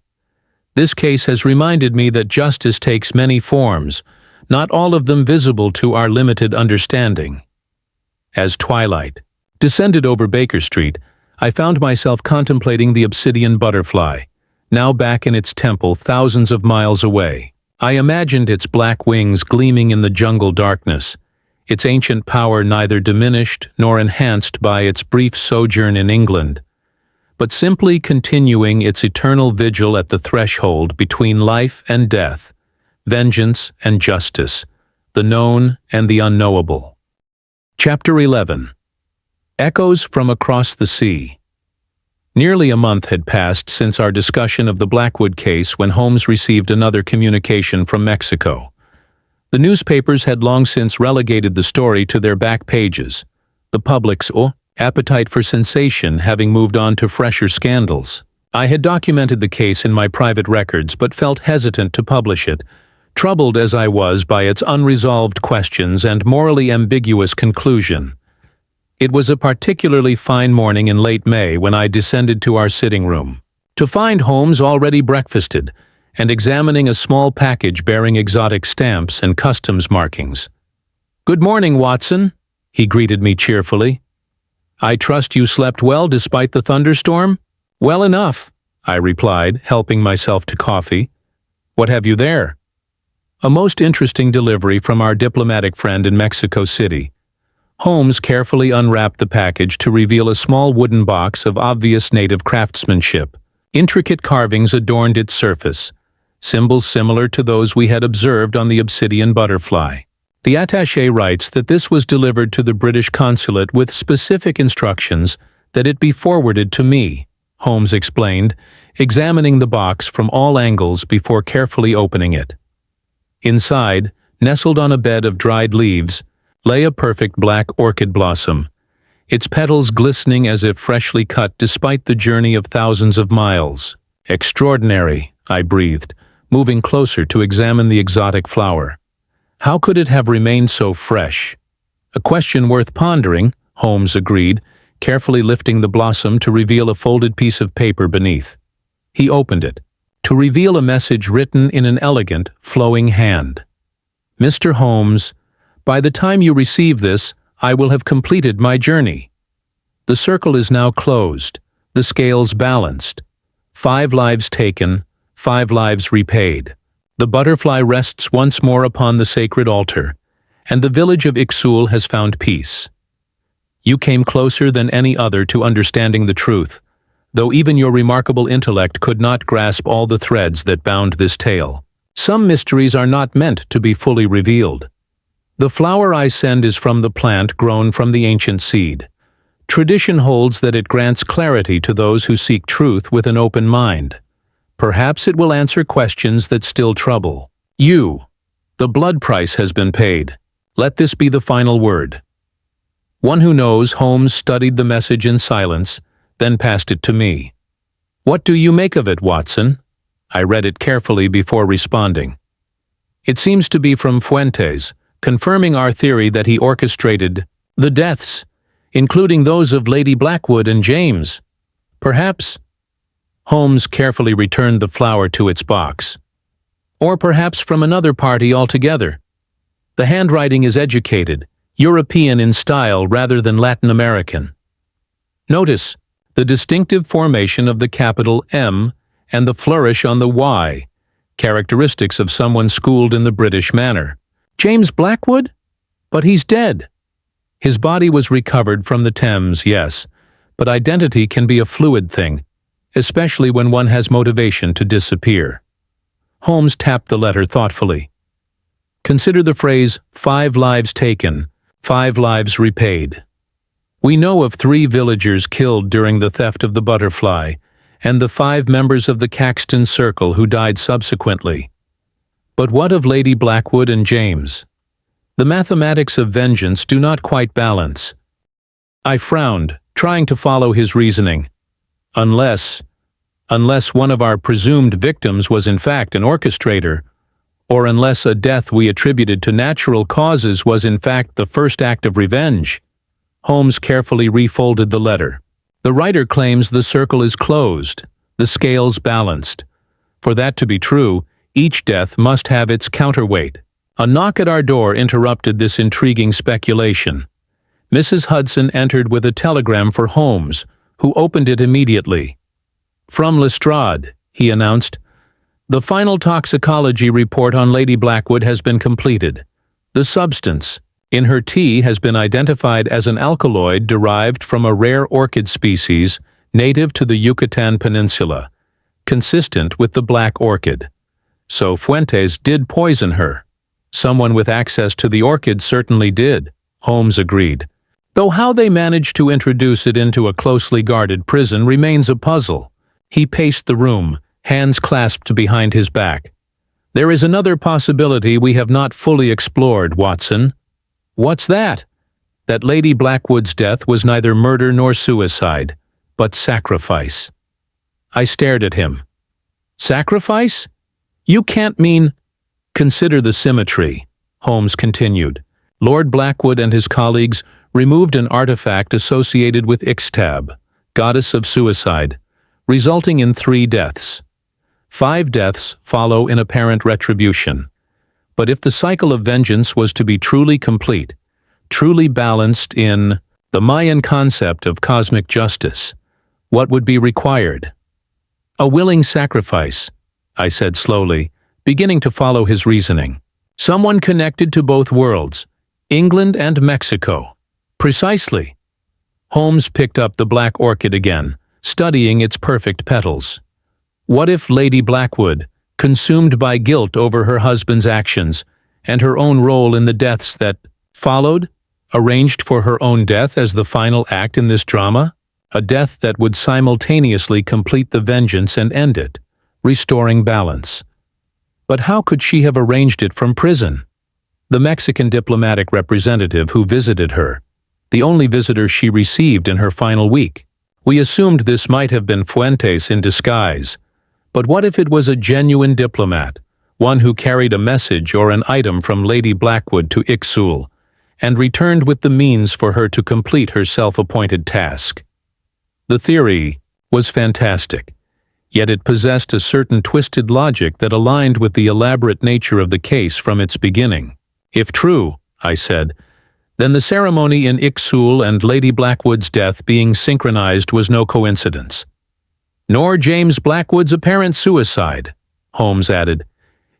This case has reminded me that justice takes many forms, not all of them visible to our limited understanding. As twilight descended over Baker Street, I found myself contemplating the Obsidian Butterfly, now back in its temple thousands of miles away. I imagined its black wings gleaming in the jungle darkness, its ancient power neither diminished nor enhanced by its brief sojourn in England, but simply continuing its eternal vigil at the threshold between life and death, vengeance and justice, the known and the unknowable. Chapter 11. Echoes from Across the Sea. Nearly a month had passed since our discussion of the Blackwood case when Holmes received another communication from Mexico. The newspapers had long since relegated the story to their back pages, the public's appetite for sensation having moved on to fresher scandals. I had documented the case in my private records but felt hesitant to publish it, troubled as I was by its unresolved questions and morally ambiguous conclusion. It was a particularly fine morning in late May when I descended to our sitting room, to find Holmes already breakfasted and examining a small package bearing exotic stamps and customs markings. "Good morning, Watson," he greeted me cheerfully. "I trust you slept well despite the thunderstorm?" "Well enough," I replied, helping myself to coffee. "What have you there?" A most interesting delivery from our diplomatic friend in Mexico City. Holmes carefully unwrapped the package to reveal a small wooden box of obvious native craftsmanship. Intricate carvings adorned its surface, symbols similar to those we had observed on the Obsidian Butterfly. The attaché writes that this was delivered to the British consulate with specific instructions that it be forwarded to me, Holmes explained, examining the box from all angles before carefully opening it. Inside, nestled on a bed of dried leaves, lay a perfect black orchid blossom, its petals glistening as if freshly cut despite the journey of thousands of miles. "Extraordinary," I breathed, moving closer to examine the exotic flower. "How could it have remained so fresh?" "A question worth pondering," Holmes agreed, carefully lifting the blossom to reveal a folded piece of paper beneath. He opened it, to reveal a message written in an elegant, flowing hand. "Mr. Holmes, by the time you receive this, I will have completed my journey. The circle is now closed, the scales balanced. 5 lives taken, 5 lives repaid. The butterfly rests once more upon the sacred altar, and the village of Ixul has found peace. You came closer than any other to understanding the truth, though even your remarkable intellect could not grasp all the threads that bound this tale. Some mysteries are not meant to be fully revealed. The flower I send is from the plant grown from the ancient seed. Tradition holds that it grants clarity to those who seek truth with an open mind. Perhaps it will answer questions that still trouble you. The blood price has been paid. Let this be the final word." One who knows, Holmes studied the message in silence, then passed it to me. "What do you make of it, Watson?" I read it carefully before responding. "It seems to be from Fuentes, confirming our theory that he orchestrated the deaths, including those of Lady Blackwood and James. Perhaps—" Holmes carefully returned the flower to its box. "Or perhaps from another party altogether. The handwriting is educated, European in style rather than Latin American. Notice the distinctive formation of the capital M and the flourish on the Y, characteristics of someone schooled in the British manner. James Blackwood? But he's dead. His body was recovered from the Thames, yes, but identity can be a fluid thing, especially when one has motivation to disappear." Holmes tapped the letter thoughtfully. "Consider the phrase, 5 lives taken, 5 lives repaid. We know of 3 villagers killed during the theft of the butterfly, and the 5 members of the Caxton Circle who died subsequently. But what of Lady Blackwood and James? The mathematics of vengeance do not quite balance." I frowned, trying to follow his reasoning. Unless one of our presumed victims was in fact an orchestrator, or unless a death we attributed to natural causes was in fact the first act of revenge. Holmes carefully refolded the letter. "The writer claims the circle is closed, the scales balanced. For that to be true, each death must have its counterweight. A knock at our door interrupted this intriguing speculation. Mrs. Hudson entered with a telegram for Holmes, who opened it immediately. "From Lestrade," he announced. "The final toxicology report on Lady Blackwood has been completed. The substance in her tea has been identified as an alkaloid derived from a rare orchid species native to the Yucatan Peninsula, consistent with the black orchid. So Fuentes did poison her." "Someone with access to the orchid certainly did," Holmes agreed. "Though how they managed to introduce it into a closely guarded prison remains a puzzle." He paced the room, hands clasped behind his back. "There is another possibility we have not fully explored, Watson." "What's that?" "That Lady Blackwood's death was neither murder nor suicide, but sacrifice." I stared at him. "Sacrifice? You can't mean—" "Consider the symmetry," Holmes continued. "Lord Blackwood and his colleagues removed an artifact associated with Ixtab, goddess of suicide, resulting in 3 deaths. 5 deaths follow in apparent retribution. But if the cycle of vengeance was to be truly complete, truly balanced in the Mayan concept of cosmic justice, what would be required?" "A willing sacrifice," I said slowly, beginning to follow his reasoning. "Someone connected to both worlds, England and Mexico." "Precisely." Holmes picked up the black orchid again, studying its perfect petals. "What if Lady Blackwood, consumed by guilt over her husband's actions and her own role in the deaths that followed, arranged for her own death as the final act in this drama? A death that would simultaneously complete the vengeance and end it, restoring balance. But how could she have arranged it from prison? The Mexican diplomatic representative who visited her, the only visitor she received in her final week. We assumed this might have been Fuentes in disguise, but what if it was a genuine diplomat, one who carried a message or an item from Lady Blackwood to Ixul, and returned with the means for her to complete her self-appointed task? The theory was fantastic, yet it possessed a certain twisted logic that aligned with the elaborate nature of the case from its beginning. "If true," I said, "then the ceremony in Ixul and Lady Blackwood's death being synchronized was no coincidence." "Nor James Blackwood's apparent suicide," Holmes added.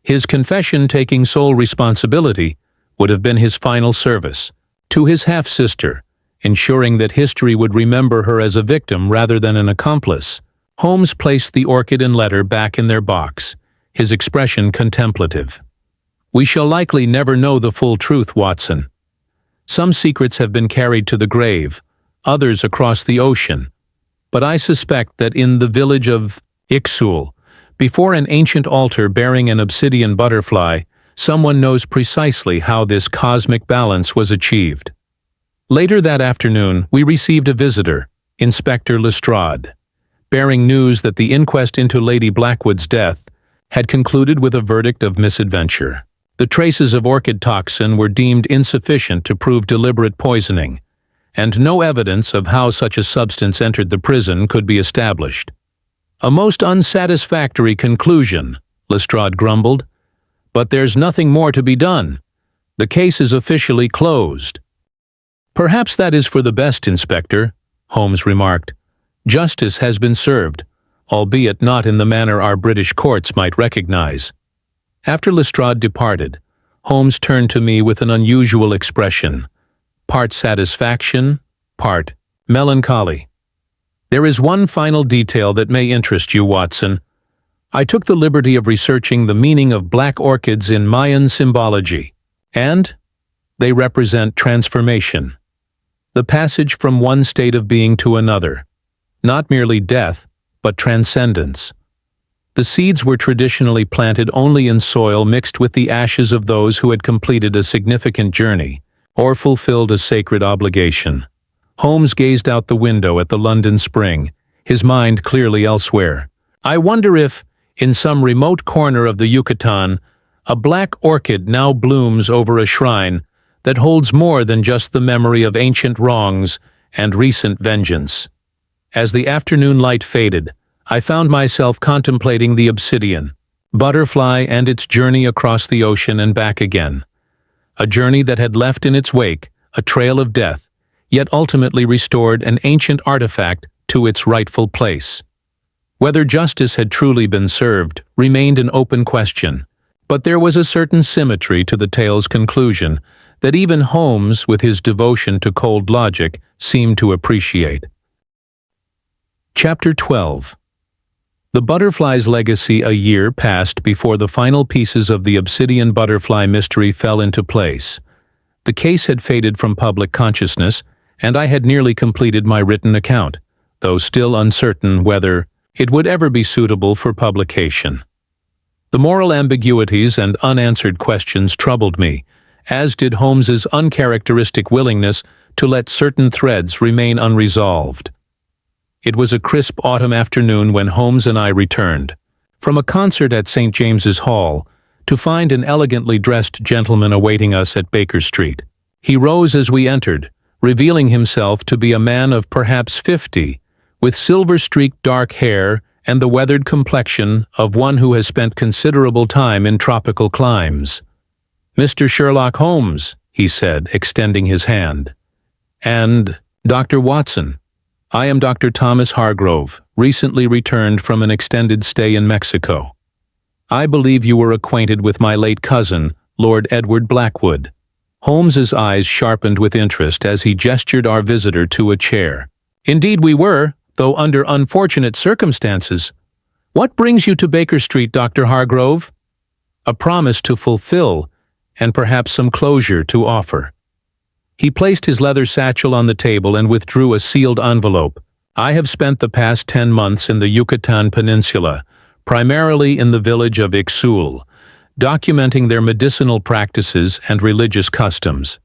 "His confession taking sole responsibility would have been his final service to his half-sister, ensuring that history would remember her as a victim rather than an accomplice." Holmes placed the orchid and letter back in their box, his expression contemplative. "We shall likely never know the full truth, Watson. Some secrets have been carried to the grave, others across the ocean. But I suspect that in the village of Ixul, before an ancient altar bearing an obsidian butterfly, someone knows precisely how this cosmic balance was achieved." Later that afternoon, we received a visitor, Inspector Lestrade, bearing news that the inquest into Lady Blackwood's death had concluded with a verdict of misadventure. The traces of orchid toxin were deemed insufficient to prove deliberate poisoning, and no evidence of how such a substance entered the prison could be established. "A most unsatisfactory conclusion," Lestrade grumbled. "But there's nothing more to be done. The case is officially closed." "Perhaps that is for the best, Inspector," Holmes remarked. "Justice has been served, albeit not in the manner our British courts might recognize." After Lestrade departed, Holmes turned to me with an unusual expression, part satisfaction, part melancholy. "There is one final detail that may interest you, Watson. I took the liberty of researching the meaning of black orchids in Mayan symbology, and they represent transformation. The passage from one state of being to another. Not merely death, but transcendence. The seeds were traditionally planted only in soil mixed with the ashes of those who had completed a significant journey or fulfilled a sacred obligation." Holmes gazed out the window at the London spring, his mind clearly elsewhere. "I wonder if, in some remote corner of the Yucatan, a black orchid now blooms over a shrine that holds more than just the memory of ancient wrongs and recent vengeance." As the afternoon light faded, I found myself contemplating the Obsidian Butterfly and its journey across the ocean and back again, a journey that had left in its wake a trail of death, yet ultimately restored an ancient artifact to its rightful place. Whether justice had truly been served remained an open question, but there was a certain symmetry to the tale's conclusion that even Holmes, with his devotion to cold logic, seemed to appreciate. Chapter 12. The Butterfly's legacy. A year passed before the final pieces of the Obsidian Butterfly mystery fell into place. The case had faded from public consciousness, and I had nearly completed my written account, though still uncertain whether it would ever be suitable for publication. The moral ambiguities and unanswered questions troubled me, as did Holmes's uncharacteristic willingness to let certain threads remain unresolved. It was a crisp autumn afternoon when Holmes and I returned from a concert at St. James's Hall to find an elegantly dressed gentleman awaiting us at Baker Street. He rose as we entered, revealing himself to be a man of perhaps 50, with silver-streaked dark hair and the weathered complexion of one who has spent considerable time in tropical climes. "Mr. Sherlock Holmes," he said, extending his hand. "And Dr. Watson. I am Dr. Thomas Hargrove, recently returned from an extended stay in Mexico. I believe you were acquainted with my late cousin, Lord Edward Blackwood." Holmes's eyes sharpened with interest as he gestured our visitor to a chair. "Indeed we were, though under unfortunate circumstances. What brings you to Baker Street, Dr. Hargrove?" "A promise to fulfill, and perhaps some closure to offer." He placed his leather satchel on the table and withdrew a sealed envelope. "I have spent the past 10 months in the Yucatan Peninsula, primarily in the village of Ixul, documenting their medicinal practices and religious customs.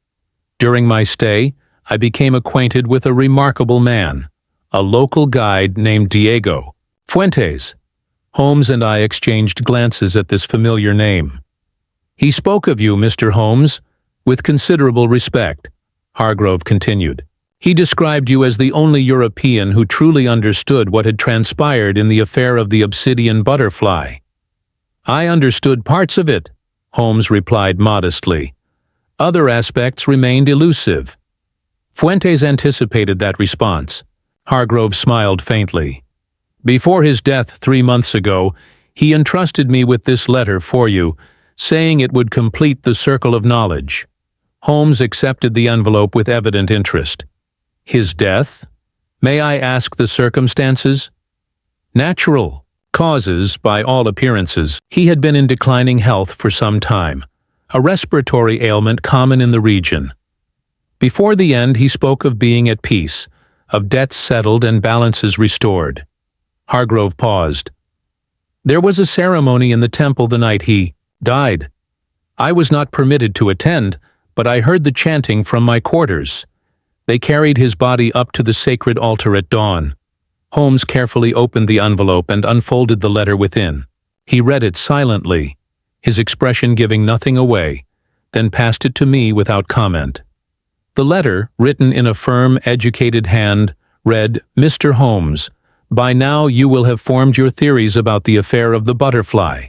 During my stay, I became acquainted with a remarkable man, a local guide named Diego Fuentes." Holmes and I exchanged glances at this familiar name. "He spoke of you, Mr. Holmes, with considerable respect," Hargrove continued. "He described you as the only European who truly understood what had transpired in the affair of the Obsidian Butterfly." "I understood parts of it," Holmes replied modestly. "Other aspects remained elusive." Fuentes anticipated that response. Hargrove smiled faintly. "Before his death 3 months ago, he entrusted me with this letter for you, saying it would complete the circle of knowledge." Holmes accepted the envelope with evident interest. "His death? May I ask the circumstances?" "Natural causes, by all appearances. He had been in declining health for some time, a respiratory ailment common in the region. Before the end, he spoke of being at peace, of debts settled and balances restored." Hargrove paused. "There was a ceremony in the temple the night he died. I was not permitted to attend, but I heard the chanting from my quarters. They carried his body up to the sacred altar at dawn." Holmes carefully opened the envelope and unfolded the letter within. He read it silently, his expression giving nothing away, then passed it to me without comment. The letter, written in a firm, educated hand, read, "Mr. Holmes, by now you will have formed your theories about the affair of the butterfly.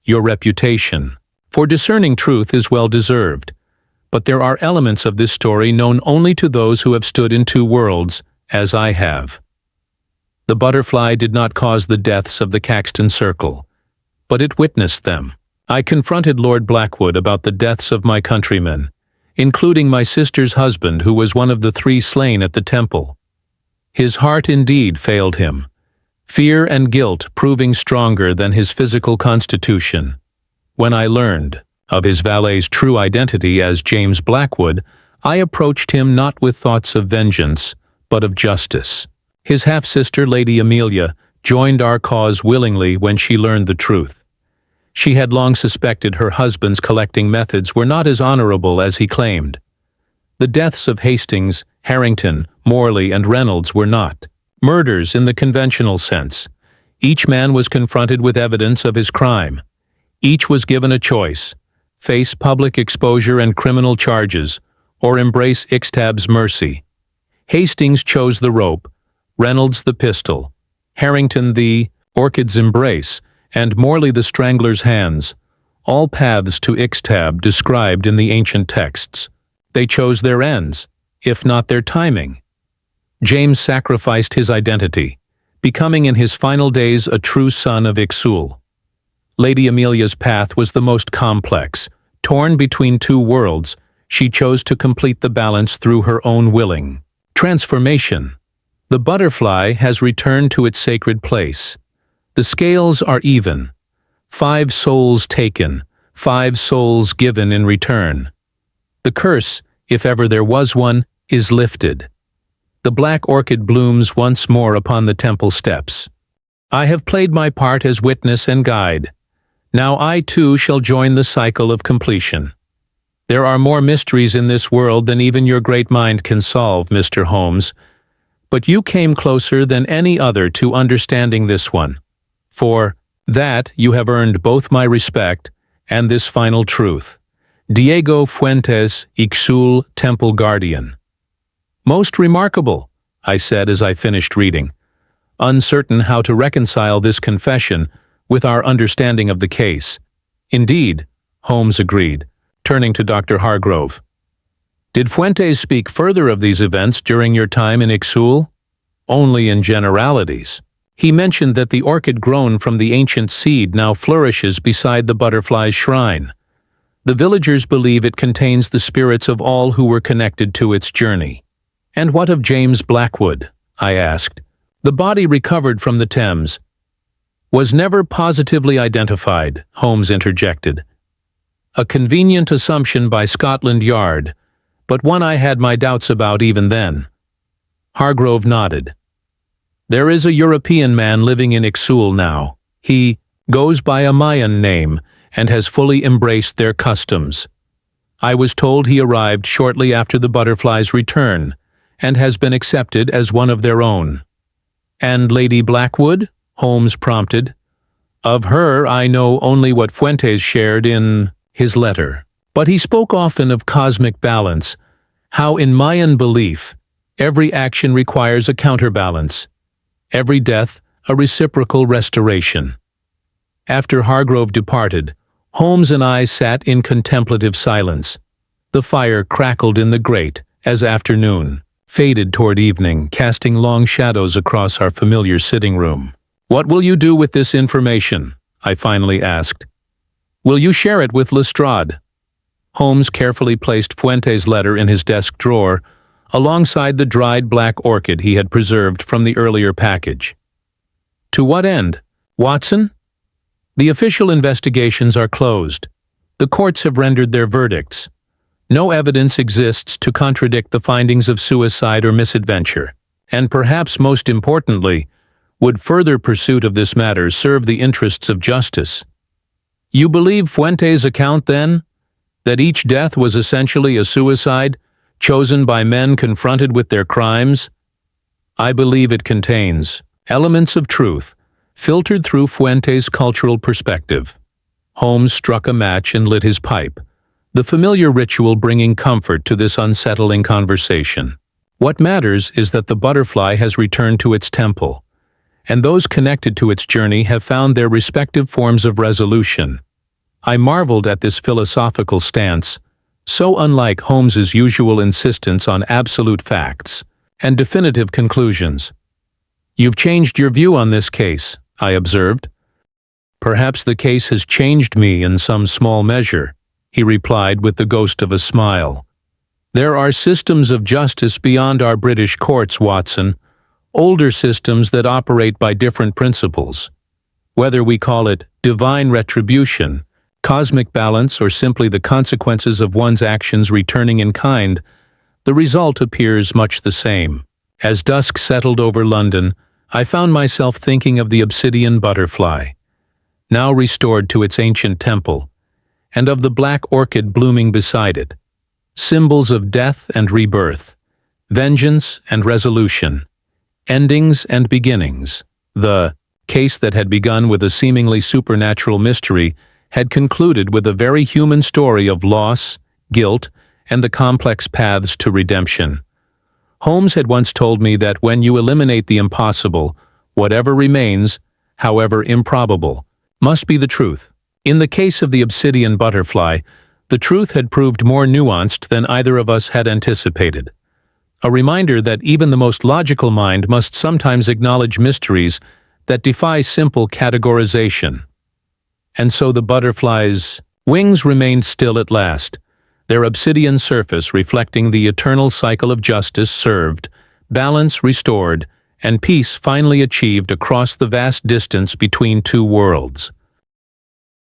Your reputation for discerning truth is well deserved, but there are elements of this story known only to those who have stood in two worlds, as I have. The butterfly did not cause the deaths of the Caxton Circle, but it witnessed them. I confronted Lord Blackwood about the deaths of my countrymen, including my sister's husband, who was one of the 3 slain at the temple. His heart indeed failed him, fear and guilt proving stronger than his physical constitution. When I learned of his valet's true identity as James Blackwood, I approached him not with thoughts of vengeance, but of justice. His half-sister, Lady Amelia, joined our cause willingly when she learned the truth. She had long suspected her husband's collecting methods were not as honorable as he claimed. The deaths of Hastings, Harrington, Morley, and Reynolds were not murders in the conventional sense. Each man was confronted with evidence of his crime. Each was given a choice: face public exposure and criminal charges, or embrace Ixtab's mercy. Hastings chose the rope, Reynolds the pistol, Harrington the orchid's embrace, and Morley the strangler's hands, all paths to Ixtab described in the ancient texts. They chose their ends, if not their timing. James sacrificed his identity, becoming in his final days a true son of Ixul. Lady Amelia's path was the most complex. Torn between two worlds, she chose to complete the balance through her own willing transformation. The butterfly has returned to its sacred place. The scales are even. 5 souls taken, 5 souls given in return. The curse, if ever there was one, is lifted. The black orchid blooms once more upon the temple steps. I have played my part as witness and guide. Now I too shall join the cycle of completion. There are more mysteries in this world than even your great mind can solve, Mr. Holmes, but you came closer than any other to understanding this one. For that you have earned both my respect and this final truth. Diego Fuentes, Ixul, Temple Guardian. Most remarkable, I said as I finished reading, uncertain how to reconcile this confession with our understanding of the case. Indeed, Holmes agreed, turning to Dr. Hargrove. Did Fuentes speak further of these events during your time in Ixul? Only in generalities. He mentioned that the orchid grown from the ancient seed now flourishes beside the butterfly's shrine. The villagers believe it contains the spirits of all who were connected to its journey. And what of James Blackwood? I asked. The body recovered from the Thames was never positively identified, Holmes interjected. A convenient assumption by Scotland Yard, but one I had my doubts about even then. Hargrove nodded. There is a European man living in Ixul now. He goes by a Mayan name and has fully embraced their customs. I was told he arrived shortly after the butterfly's return and has been accepted as one of their own. And Lady Blackwood? Holmes prompted. Of her I know only what Fuentes shared in his letter. But he spoke often of cosmic balance, how in Mayan belief, every action requires a counterbalance, every death a reciprocal restoration. After Hargrove departed, Holmes and I sat in contemplative silence. The fire crackled in the grate as afternoon faded toward evening, casting long shadows across our familiar sitting room. What will you do with this information? I finally asked. Will you share it with Lestrade? Holmes carefully placed Fuentes' letter in his desk drawer, alongside the dried black orchid he had preserved from the earlier package. To what end? Watson? The official investigations are closed. The courts have rendered their verdicts. No evidence exists to contradict the findings of suicide or misadventure, and perhaps most importantly, would further pursuit of this matter serve the interests of justice. You believe Fuentes' account, then, that each death was essentially a suicide, chosen by men confronted with their crimes? I believe it contains elements of truth, filtered through Fuentes' cultural perspective. Holmes struck a match and lit his pipe, the familiar ritual bringing comfort to this unsettling conversation. What matters is that the butterfly has returned to its temple, and those connected to its journey have found their respective forms of resolution. I marveled at this philosophical stance, so unlike Holmes's usual insistence on absolute facts and definitive conclusions. You've changed your view on this case, I observed. Perhaps the case has changed me in some small measure, he replied with the ghost of a smile. There are systems of justice beyond our British courts, Watson, older systems that operate by different principles. Whether we call it divine retribution, cosmic balance, or simply the consequences of one's actions returning in kind, the result appears much the same. As dusk settled over London, I found myself thinking of the Obsidian Butterfly, now restored to its ancient temple, and of the black orchid blooming beside it, symbols of death and rebirth, vengeance and resolution, endings and beginnings. The case that had begun with a seemingly supernatural mystery had concluded with a very human story of loss, guilt, and the complex paths to redemption. Holmes had once told me that when you eliminate the impossible, whatever remains, however improbable, must be the truth. In the case of the Obsidian Butterfly, the truth had proved more nuanced than either of us had anticipated. A reminder that even the most logical mind must sometimes acknowledge mysteries that defy simple categorization. And so the butterfly's wings remained still at last, their obsidian surface reflecting the eternal cycle of justice served, balance restored, and peace finally achieved across the vast distance between two worlds.